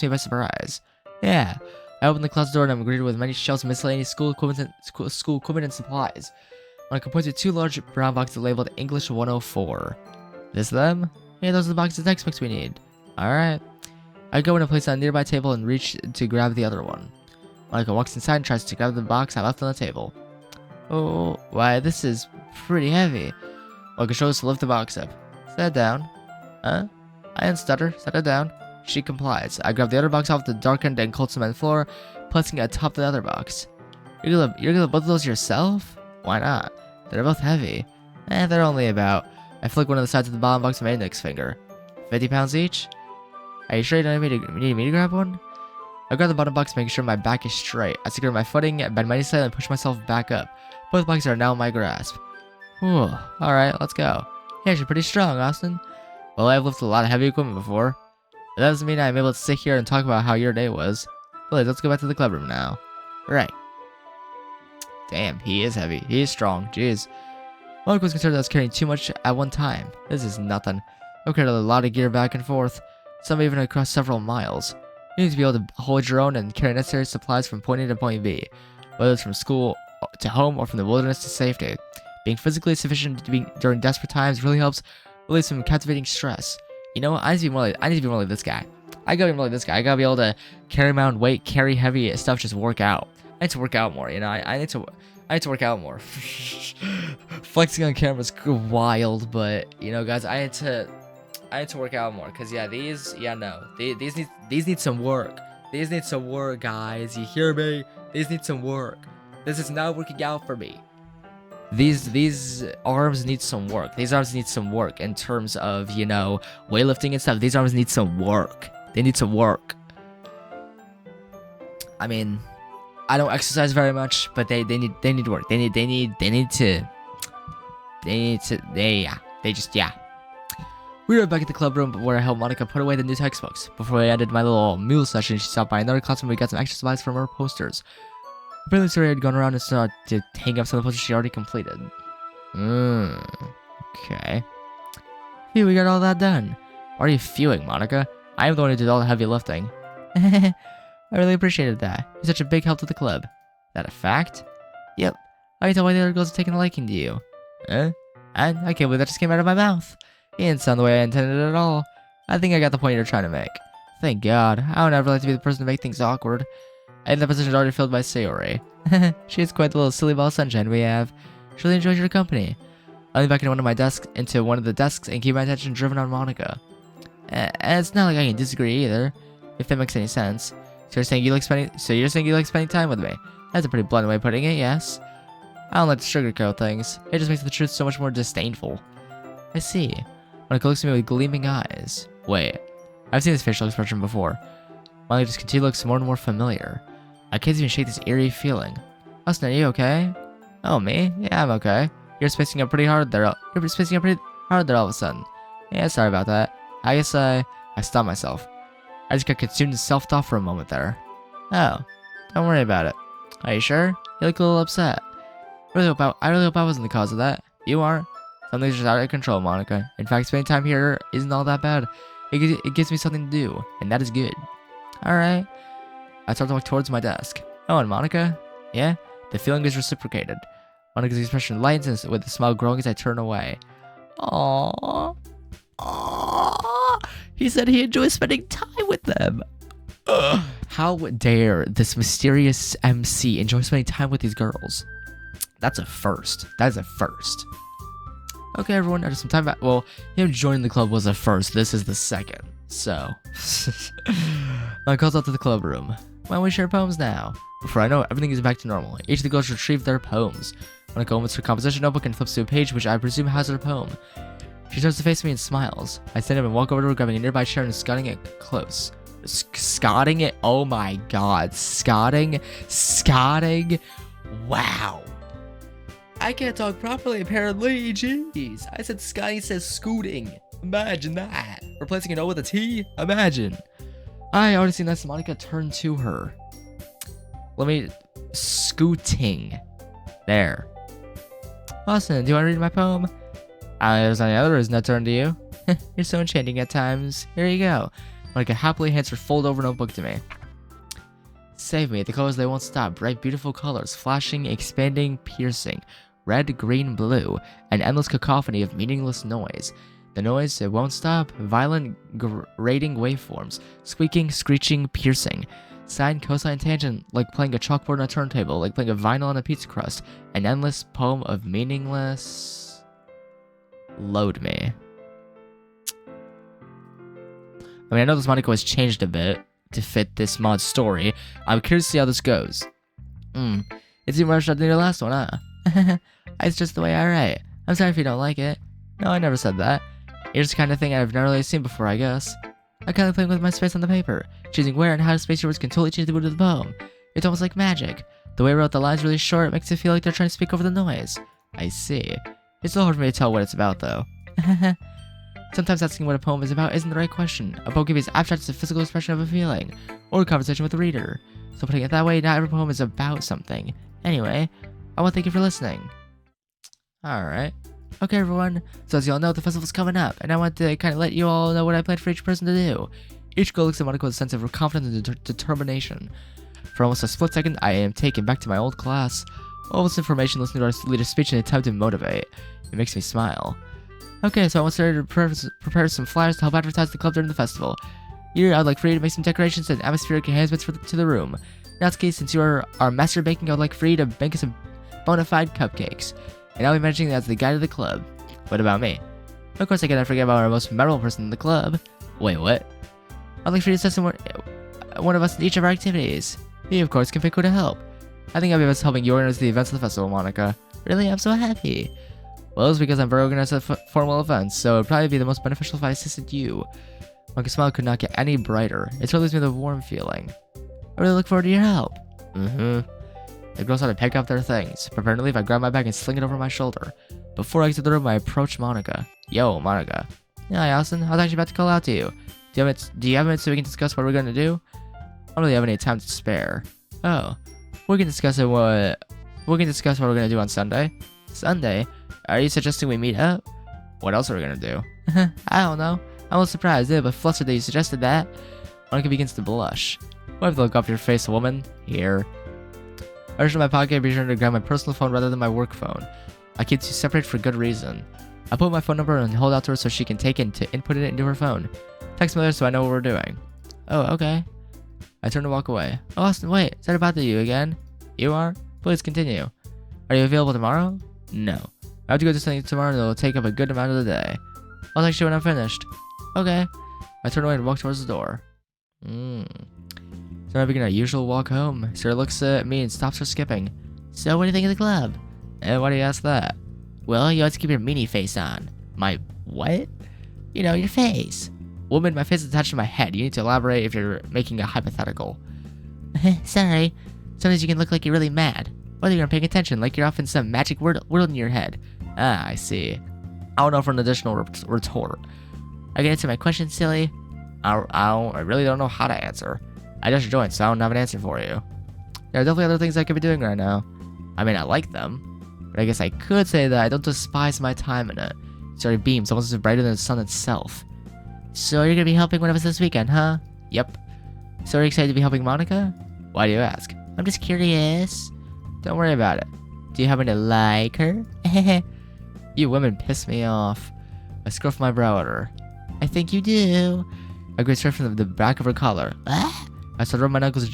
by surprise. Yeah. I opened the closet door and I'm greeted with many shelves of miscellaneous school equipment and supplies. When I pointed to 2 large brown boxes labeled English 104. This them? Yeah, those are the boxes of textbooks we need. Alright. I go in and place it on a nearby table and reach to grab the other one. Monika walks inside and tries to grab the box I left on the table. Oh, why, this is pretty heavy. Monika shows to lift the box up. Set it down. Huh? I didn't stutter. Set it down. She complies. I grab the other box off the darkened and cold cement floor, placing it atop the other box. You're gonna both of those yourself? Why not? They're both heavy. They're only about... I flick one of the sides of the bottom box with my index finger. 50 pounds each? Are you sure you don't need me to grab one? I grab the bottom box, making sure my back is straight. I secure my footing, bend my knees slightly, and push myself back up. Both boxes are now in my grasp. Whew. Alright, let's go. Yeah, you're pretty strong, Austin. Well, I've lifted a lot of heavy equipment before. But that doesn't mean I'm able to sit here and talk about how your day was. Please, let's go back to the club room now. Right. Damn, he is heavy. He is strong. Jeez. Monika was concerned that I was carrying too much at one time. This is nothing. I carried a lot of gear back and forth, some even across several miles. You need to be able to hold your own and carry necessary supplies from point A to point B, whether it's from school to home or from the wilderness to safety. Being physically sufficient during desperate times really helps relieve some captivating stress. You know what? I need to be more like this guy. I gotta be more like this guy. I gotta be able to carry my own weight, carry heavy stuff, just work out. I need to work out more, you know? I need to work out more. Flexing on camera is wild, but you know, guys, I need to work out more. Cause yeah, these need some work. These need some work, guys. You hear me? These need some work. This is not working out for me. These arms need some work. These arms need some work in terms of, you know, weightlifting and stuff. These arms need some work. They need some work. I mean, I don't exercise very much, but they need work. They just. We were back at the club room where I helped Monika put away the new textbooks. Before I ended my little mule session, she stopped by another classroom and we got some extra supplies from her posters. Apparently, Sayori had gone around and started to hang up some of the posters she already completed. Okay. Phew, we got all that done. Why are you fuming, Monika? I am the one who did all the heavy lifting. I really appreciated that. You're such a big help to the club. That a fact? Yep. I can tell why the other girls are taking a liking to you. And I can't believe that just came out of my mouth. It didn't sound the way I intended it at all. I think I got the point you're trying to make. Thank God. I would never like to be the person to make things awkward. And the position is already filled by Sayori. She is quite the little silly ball of sunshine we have. She really enjoys your company. I lean back into one of the desks and keep my attention driven on Monika. And it's not like I can disagree either, if that makes any sense. So you're saying you like spending time with me? That's a pretty blunt way of putting it, yes. I don't like to sugarcoat things. It just makes the truth so much more disdainful. I see. Monika looks at me with gleaming eyes. Wait, I've seen this facial expression before. Monika just continually looks more and more familiar. I can't even shake this eerie feeling. Austin, are you okay? Oh, me? Yeah, I'm okay. You're spacing up pretty hard there. You're spacing up pretty hard there all of a sudden. Yeah, sorry about that. I guess I stopped myself. I just got consumed in self-thought for a moment there. Oh, don't worry about it. Are you sure? You look a little upset. I really hope I wasn't the cause of that. You aren't. Something's just out of control, Monika. In fact, spending time here isn't all that bad. It gives me something to do, and that is good. Alright. I start to walk towards my desk. Oh, and Monika? Yeah? The feeling is reciprocated. Monika's expression lightens with a smile growing as I turn away. Aww. Aww. He said he enjoys spending time with them. Ugh. How dare this mysterious MC enjoy spending time with these girls? That's a first. That is a first. Okay, everyone, after some time back. Well, him joining the club was a first. This is the second. So, Monika calls out to the club room. Why don't we share poems now? Before I know it, everything is back to normal. Each of the girls retrieve their poems. Monika opens her composition notebook and flips to a page which I presume has her poem. She turns to face me and smiles. I stand up and walk over to her, grabbing a nearby chair and scotting it close. Scotting it? Oh my god. Scotting? Wow. I can't talk properly apparently. Jeez. I said scotting, says scooting. Imagine that. Replacing an O with a T? Imagine. I already seen this. Monika turn to her. Scooting. There. Austin, do you want to read my poem? There's any other reason I turn to you. You're so enchanting at times. Here you go. Monika happily hands her fold over notebook to me. Save me. The colors, they won't stop. Bright, beautiful colors. Flashing, expanding, piercing. Red, green, blue. An endless cacophony of meaningless noise. The noise, it won't stop. Violent, grating waveforms. Squeaking, screeching, piercing. Sine, cosine, tangent, like playing a chalkboard on a turntable, like playing a vinyl on a pizza crust. An endless poem of meaningless... Load me. I mean, I know this Monika has changed a bit to fit this mod's story. I'm curious to see how this goes. It's even worse than your last one, huh? It's just the way I write. I'm sorry if you don't like it. No, I never said that. It's the kind of thing I've never really seen before, I guess. I kind of playing with my space on the paper. Choosing where and how to space your words can totally change the mood of the poem. It's almost like magic. The way I wrote the lines really short makes it feel like they're trying to speak over the noise. I see. It's still hard for me to tell what it's about, though. Sometimes asking what a poem is about isn't the right question. A poem can be as abstract as a physical expression of a feeling, or a conversation with the reader. So putting it that way, not every poem is about something. Anyway, I want to thank you for listening. Alright. Okay, everyone. So as you all know, the festival's coming up, and I want to kind of let you all know what I plan for each person to do. Each girl looks at Monika with a sense of confidence and determination. For almost a split second, I am taken back to my old class. All this information, listening to our leader's speech, and attempt to motivate. It makes me smile. Okay, so I want to prepare some flyers to help advertise the club during the festival. Yuri, I'd like for you to make some decorations and atmospheric enhancements to the room. Natsuki, since you are our master of baking, I would like for you to bake us some bona fide cupcakes. And I'll be managing that as the guide of the club. What about me? Of course, I cannot forget about our most memorable person in the club. Wait, what? I'd like for you to assist one of us in each of our activities. You, of course, can pick who to help. I think I'll be best helping you organize the events of the festival, Monika. Really? I'm so happy. Well, it's because I'm very organized at formal events, so it'd probably be the most beneficial if I assisted you. Monika's smile could not get any brighter. It still leaves me with a warm feeling. I really look forward to your help. The girls started to pick up their things. Preparing to leave, I grab my bag and sling it over my shoulder. Before I exit the room, I approach Monika. Yo, Monika. Yeah, Austin, I was actually about to call out to you. Do you have a minute so we can discuss what we're going to do? I don't really have any time to spare. Oh, we can discuss what we're going to do on Sunday. Sunday? Are you suggesting we meet up? What else are we going to do? I don't know. I'm a little surprised, but flustered that you suggested that. Monika begins to blush. Wipe the look off your face, woman. Here. I reach in my pocket and be sure to grab my personal phone rather than my work phone. I keep two separate for good reason. I put my phone number and hold out to her so she can take it to input it into her phone. Text me later so I know what we're doing. Oh, okay. I turn to walk away. Oh, Austin, wait. Is that about you again? You are? Please continue. Are you available tomorrow? No. I have to go do something tomorrow and it'll take up a good amount of the day. I'll text you when I'm finished. Okay. I turn away and walk towards the door. So I begin our usual walk home. Sarah looks at me and stops her skipping. So what do you think of the club? And why do you ask that? Well, you have to keep your meanie face on. My what? You know, your face. Woman, my face is attached to my head. You need to elaborate if you're making a hypothetical. Sorry. Sometimes you can look like you're really mad. Whether you're not paying attention, like you're off in some magic world in your head. Ah, I see. I don't know for an additional retort. I can answer my question, silly. I really don't know how to answer. I just joined, so I don't have an answer for you. There are definitely other things I could be doing right now. I mean, I like them, but I guess I could say that I don't despise my time in it. Sorry, beams almost as brighter than the sun itself. So you're gonna be helping one of us this weekend, huh? Yep. So are you excited to be helping Monika? Why do you ask? I'm just curious. Don't worry about it. Do you happen to like her? You women piss me off. I scruff my brow at her. I think you do. I go straight from the back of her collar. I start to rub my knuckles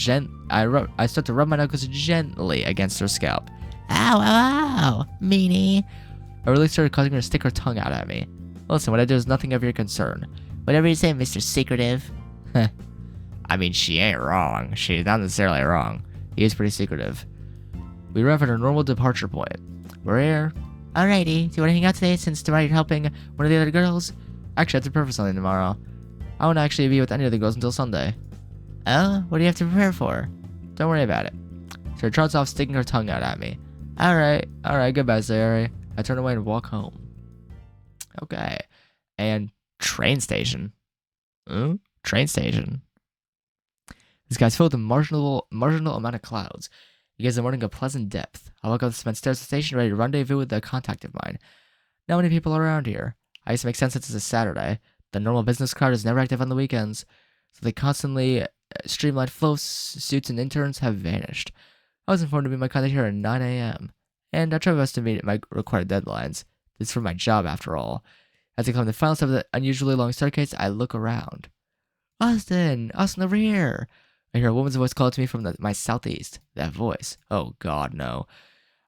gently against her scalp. Ow, ow, ow, meanie. I really started causing her to stick her tongue out at me. Listen, what I do is nothing of your concern. Whatever you say, Mr. Secretive. I mean, she ain't wrong. She's not necessarily wrong. He is pretty secretive. We arrive at our normal departure point. We're here. Alrighty, do you want to hang out today since tomorrow you're helping one of the other girls? Actually, I have to prepare for something tomorrow. I won't actually be with any of the girls until Sunday. Oh, what do you have to prepare for? Don't worry about it. She trots off, sticking her tongue out at me. Alright, goodbye, Sayori. I turn away and walk home. Okay. And train station. Train station. This guy's filled with a marginal amount of clouds. He gives the morning a pleasant depth. I walk up the cement stairs to the station, ready to rendezvous with a contact of mine. Not many people are around here. I guess it makes sense since it's a Saturday. The normal business crowd is never active on the weekends, so the constantly streamlined flow suits and interns have vanished. I was informed to meet my contact here at 9 a.m., and I try my best to meet my required deadlines. This is for my job, after all. As I climb the final step of the unusually long staircase, I look around. Austin over here! I hear a woman's voice call to me from my southeast. That voice. Oh god, no.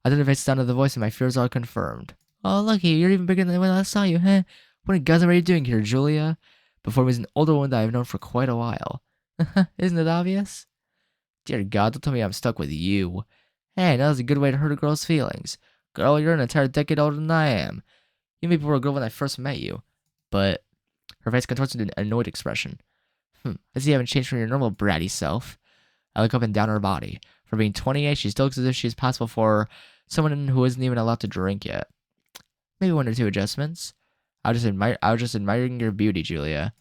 I turn to face the sound of the voice and my fears are confirmed. Oh, lucky, you're even bigger than when I last saw you, huh? What in God's are you doing here, Julia? Before me is an older woman that I've known for quite a while. Isn't it obvious? Dear God, don't tell me I'm stuck with you. Hey, now that's a good way to hurt a girl's feelings. Girl, you're an entire decade older than I am. You maybe were a girl when I first met you. But her face contorts into an annoyed expression. I see you haven't changed from your normal bratty self. I look up and down her body. For being 28, she still looks as if she's possible for someone who isn't even allowed to drink yet. Maybe 1 or 2 adjustments. I was just admiring your beauty, Julia.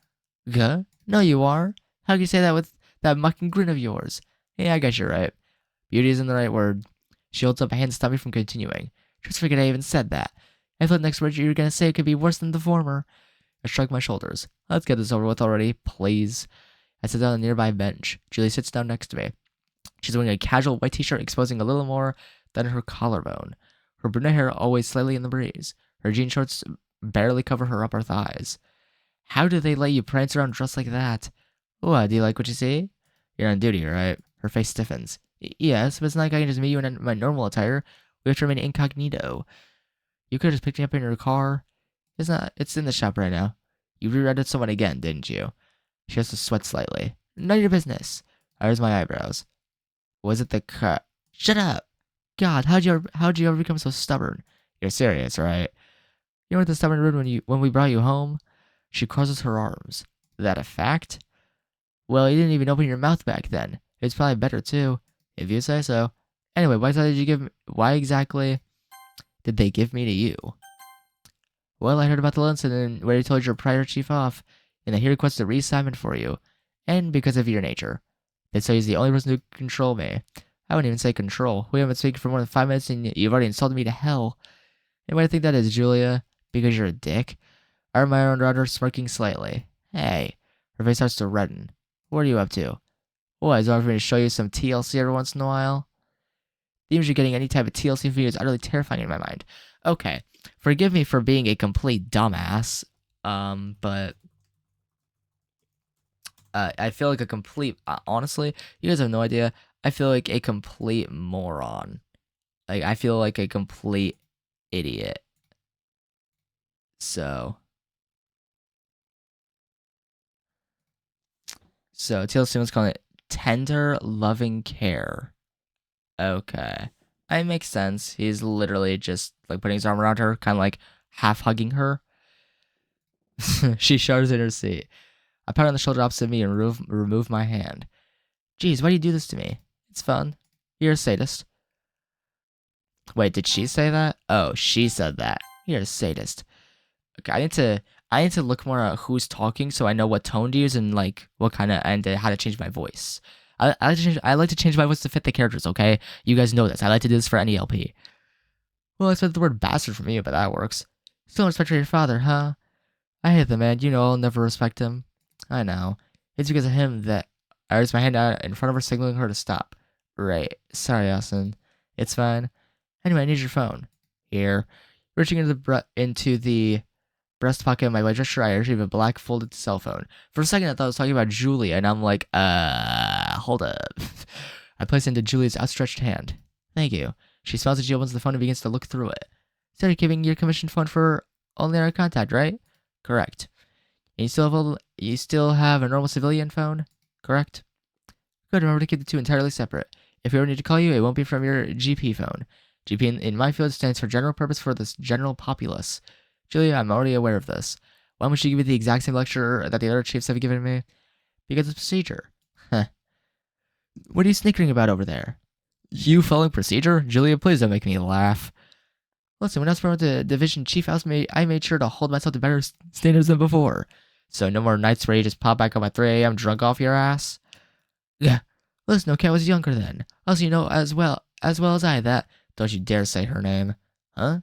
Huh? No, you are. How can you say that with that mocking grin of yours? Yeah, I guess you're right. Beauty isn't the right word. She holds up a hand to stop me from continuing. Just forget I even said that. I thought the next word you were gonna say could be worse than the former. I shrug my shoulders. Let's get this over with already, please. I sit down on a nearby bench. Julie sits down next to me. She's wearing a casual white t-shirt exposing a little more than her collarbone. Her brunette hair always slightly in the breeze. Her jean shorts barely cover her upper thighs. How do they let you prance around dressed like that? What, do you like what you see? You're on duty, right? Her face stiffens. Yes, but it's not like I can just meet you in my normal attire. We have to remain incognito. You could have just picked me up in your car. It's in the shop right now. You reread someone again, didn't you? She has to sweat slightly. None of your business. I raise my eyebrows. Was it the cut? Shut up! God, how'd you ever become so stubborn? You're serious, right? You weren't the stubborn rude when we brought you home? She crosses her arms. That a fact? Well, you didn't even open your mouth back then. It's probably better too, if you say so. Anyway, why exactly did they give me to you? Well, I heard about the incident where you told your prior chief off, and he requested a reassignment for you, and because of your nature. They say he's the only person who can control me. I wouldn't even say control. We haven't been speaking for more than 5 minutes, and you've already insulted me to hell. And why do you think that is, Julia? Because you're a dick? I admire around her, smirking slightly. Hey. Her face starts to redden. What are you up to? What, is it hard for me to show you some TLC every once in a while? The image of getting any type of TLC video is utterly terrifying in my mind. Okay, forgive me for being a complete dumbass, but I feel like a complete, honestly, you guys have no idea, I feel like a complete moron. Like, I feel like a complete idiot. So TLC was calling it tender, loving care. Okay. It makes sense. He's literally just like putting his arm around her, kind of like half hugging her. She shudders in her seat. I pat her on the shoulder opposite me and remove my hand. Geez, why do you do this to me? It's fun. You're a sadist. Wait, did she say that? Oh, she said that. You're a sadist. Okay, I need to look more at who's talking so I know what tone to use and like what kind of and how to change my voice. I like to change my voice to fit the characters, okay? You guys know this. I like to do this for any LP. Well, I expect the word bastard from you, but that works. Still respect for your father, huh? I hate the man. You know I'll never respect him. I know. It's because of him that I raised my hand out in front of her, signaling her to stop. Right. Sorry, Austin. It's fine. Anyway, I need your phone. Here. Reaching into the breast pocket of my white dress shirt, I retrieve a black folded cell phone. For a second, I thought I was talking about Julia, and I'm like, hold up. I place it into Julia's outstretched hand. Thank you. She smiles as she opens the phone and begins to look through it. So you're giving your commissioned phone for only our contact, right? Correct. And you still have a normal civilian phone? Correct. Good, remember to keep the two entirely separate. If we ever need to call you, it won't be from your GP phone. GP in my field stands for general purpose for the general populace. Julia, I'm already aware of this. Why would she give you the exact same lecture that the other chiefs have given me? Because it's procedure. Huh. What are you snickering about over there? You following procedure? Julia, please don't make me laugh. Listen, when I was promoted to division chief, I made sure to hold myself to better standards than before. So no more nights where you just pop back up at 3 a.m. drunk off your ass? Yeah. Listen, okay, I was younger then. Also, you know as well as I that. Don't you dare say her name. Huh?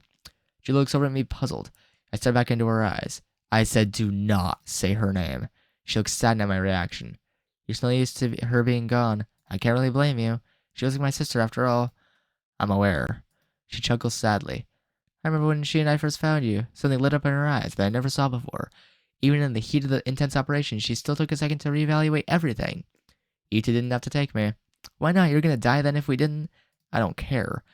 She looks over at me puzzled. I stare back into her eyes. I said do not say her name. She looks saddened at my reaction. You're still used to her being gone. I can't really blame you. She was like my sister after all. I'm aware. She chuckles sadly. I remember when she and I first found you. Something lit up in her eyes that I never saw before. Even in the heat of the intense operation, she still took a second to reevaluate everything. You two didn't have to take me. Why not? You're gonna die then if we didn't? I don't care.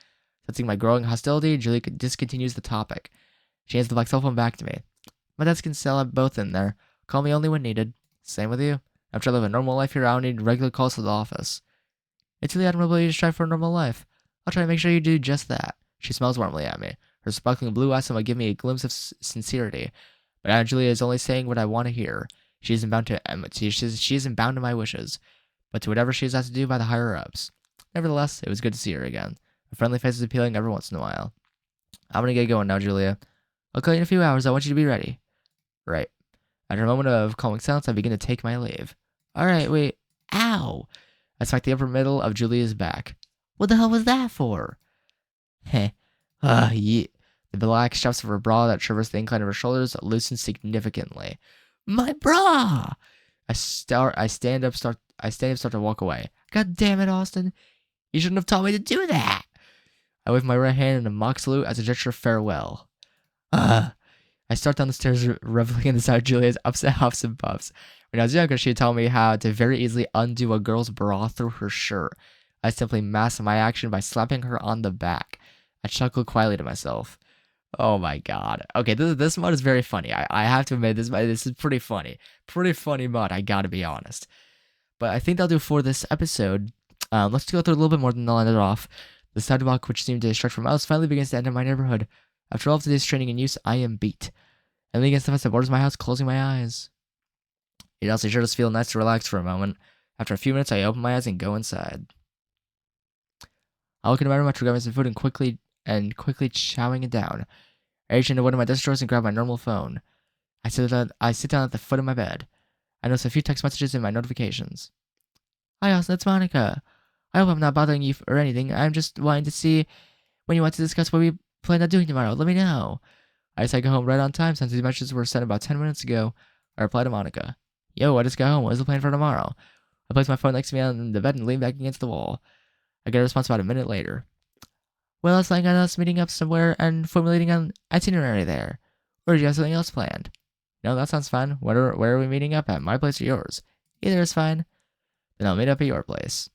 Sensing my growing hostility, Julie discontinues the topic. She hands the black cell phone back to me. My desk can sell both in there. Call me only when needed. Same with you. I'm trying to live a normal life here. I don't need regular calls to the office. It's really admirable you to strive for a normal life. I'll try to make sure you do just that. She smiles warmly at me. Her sparkling blue eyes somewhat give me a glimpse of sincerity. But Aunt Julia is only saying what I want to hear. She isn't bound to my wishes, but to whatever she is asked to do by the higher-ups. Nevertheless, it was good to see her again. Her friendly face is appealing every once in a while. I'm gonna get going now, Julia. I'll call you in a few hours. I want you to be ready. Right. After a moment of calming silence, I begin to take my leave. Alright, wait. Ow! I smacked the upper middle of Julia's back. What the hell was that for? Heh. Yeah. The black straps of her bra that traversed the incline of her shoulders loosened significantly. My bra! I stand up, start to walk away. God damn it, Austin. You shouldn't have taught me to do that. I wave my right hand in a mock salute as a gesture of farewell. I start down the stairs, reveling in the sight of Julia's upset huffs and puffs. When I was younger, she taught me how to very easily undo a girl's bra through her shirt. I simply masked my action by slapping her on the back. I chuckled quietly to myself. Oh my god. Okay, this mod is very funny. I have to admit, this is pretty funny. Pretty funny mod, I gotta be honest. But I think that'll do for this episode. Let's go through a little bit more than I'll end it off. The sidewalk, which seemed to stretch for miles, finally begins to enter my neighborhood. After all of today's training and use, I am beat. I lean against the fence that borders my house, closing my eyes. It also sure does feel nice to relax for a moment. After a few minutes, I open my eyes and go inside. I look into my room after grabbing some food and quickly chowing it down. I reach into one of my desk drawers and grab my normal phone. I sit down at the foot of my bed. I notice a few text messages in my notifications. Hi, Austin, it's Monika. I hope I'm not bothering you or anything. I'm just wanting to see when you want to discuss what we plan on doing tomorrow. Let me know. I decided to go home right on time since these messages were sent about 10 minutes ago. I replied to Monika. Yo, I just got home. What is the plan for tomorrow? I placed my phone next to me on the bed and leaned back against the wall. I get a response about a minute later. Well, it's like on us meeting up somewhere and formulating an itinerary there. Or do you have something else planned? No, that sounds fine. Where are we meeting up at? My place or yours? Either is fine. Then I'll meet up at your place.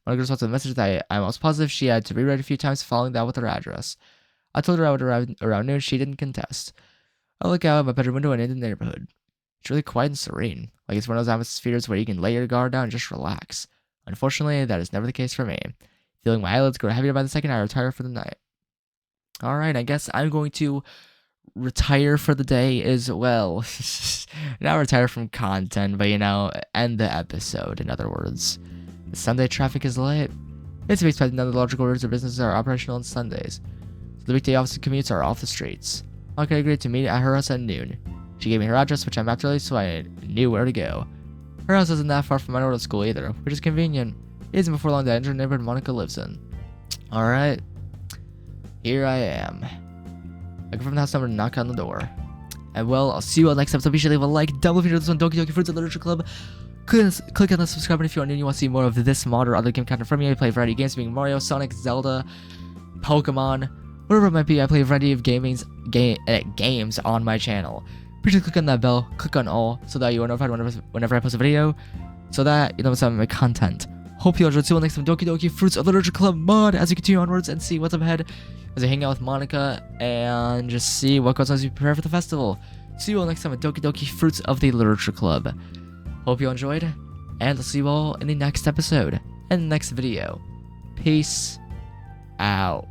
Monika responds to the message that I'm almost positive she had to rewrite a few times following that with her address. I told her I would arrive around noon. She didn't contest. I look out my bedroom window and into the neighborhood. It's really quiet and serene. Like it's one of those atmospheres where you can lay your guard down and just relax. Unfortunately, that is never the case for me. Feeling my eyelids grow heavier by the second, I retire for the night. Alright, I guess I'm going to retire for the day as well. Not retire from content, but end the episode, in other words. The Sunday traffic is late. It's to be expected none of the logical routes or businesses are operational on Sundays. So the weekday office commutes are off the streets. Monika agreed to meet at her house at noon. She gave me her address, which I mapped early, so I knew where to go. Her house isn't that far from my normal school either, which is convenient. It isn't before long that I enter the neighborhood Monika lives in. Alright. Here I am. I go from the house number and knock on the door. And well, I'll see you all next episode. Be sure to leave a like, double if you enjoyed this one, Doki Doki Fruits Literature Club. Click on the subscribe button if you want to see more of this mod or other game content from me. I play a variety of games, being Mario, Sonic, Zelda, Pokemon, whatever it might be. I play a variety of games on my channel. Be sure to click on that bell, click on all, so that you are notified whenever I post a video, so that you know what's up with my content. Hope you enjoyed. See you all next time. Doki Doki Fruits of Literature Club mod as we continue onwards and see what's up ahead as I hang out with Monika and just see what goes on as we prepare for the festival. See you all next time at Doki Doki Fruits of the Literature Club. Hope you enjoyed. and I'll see you all in the next episode and the next video. Peace out.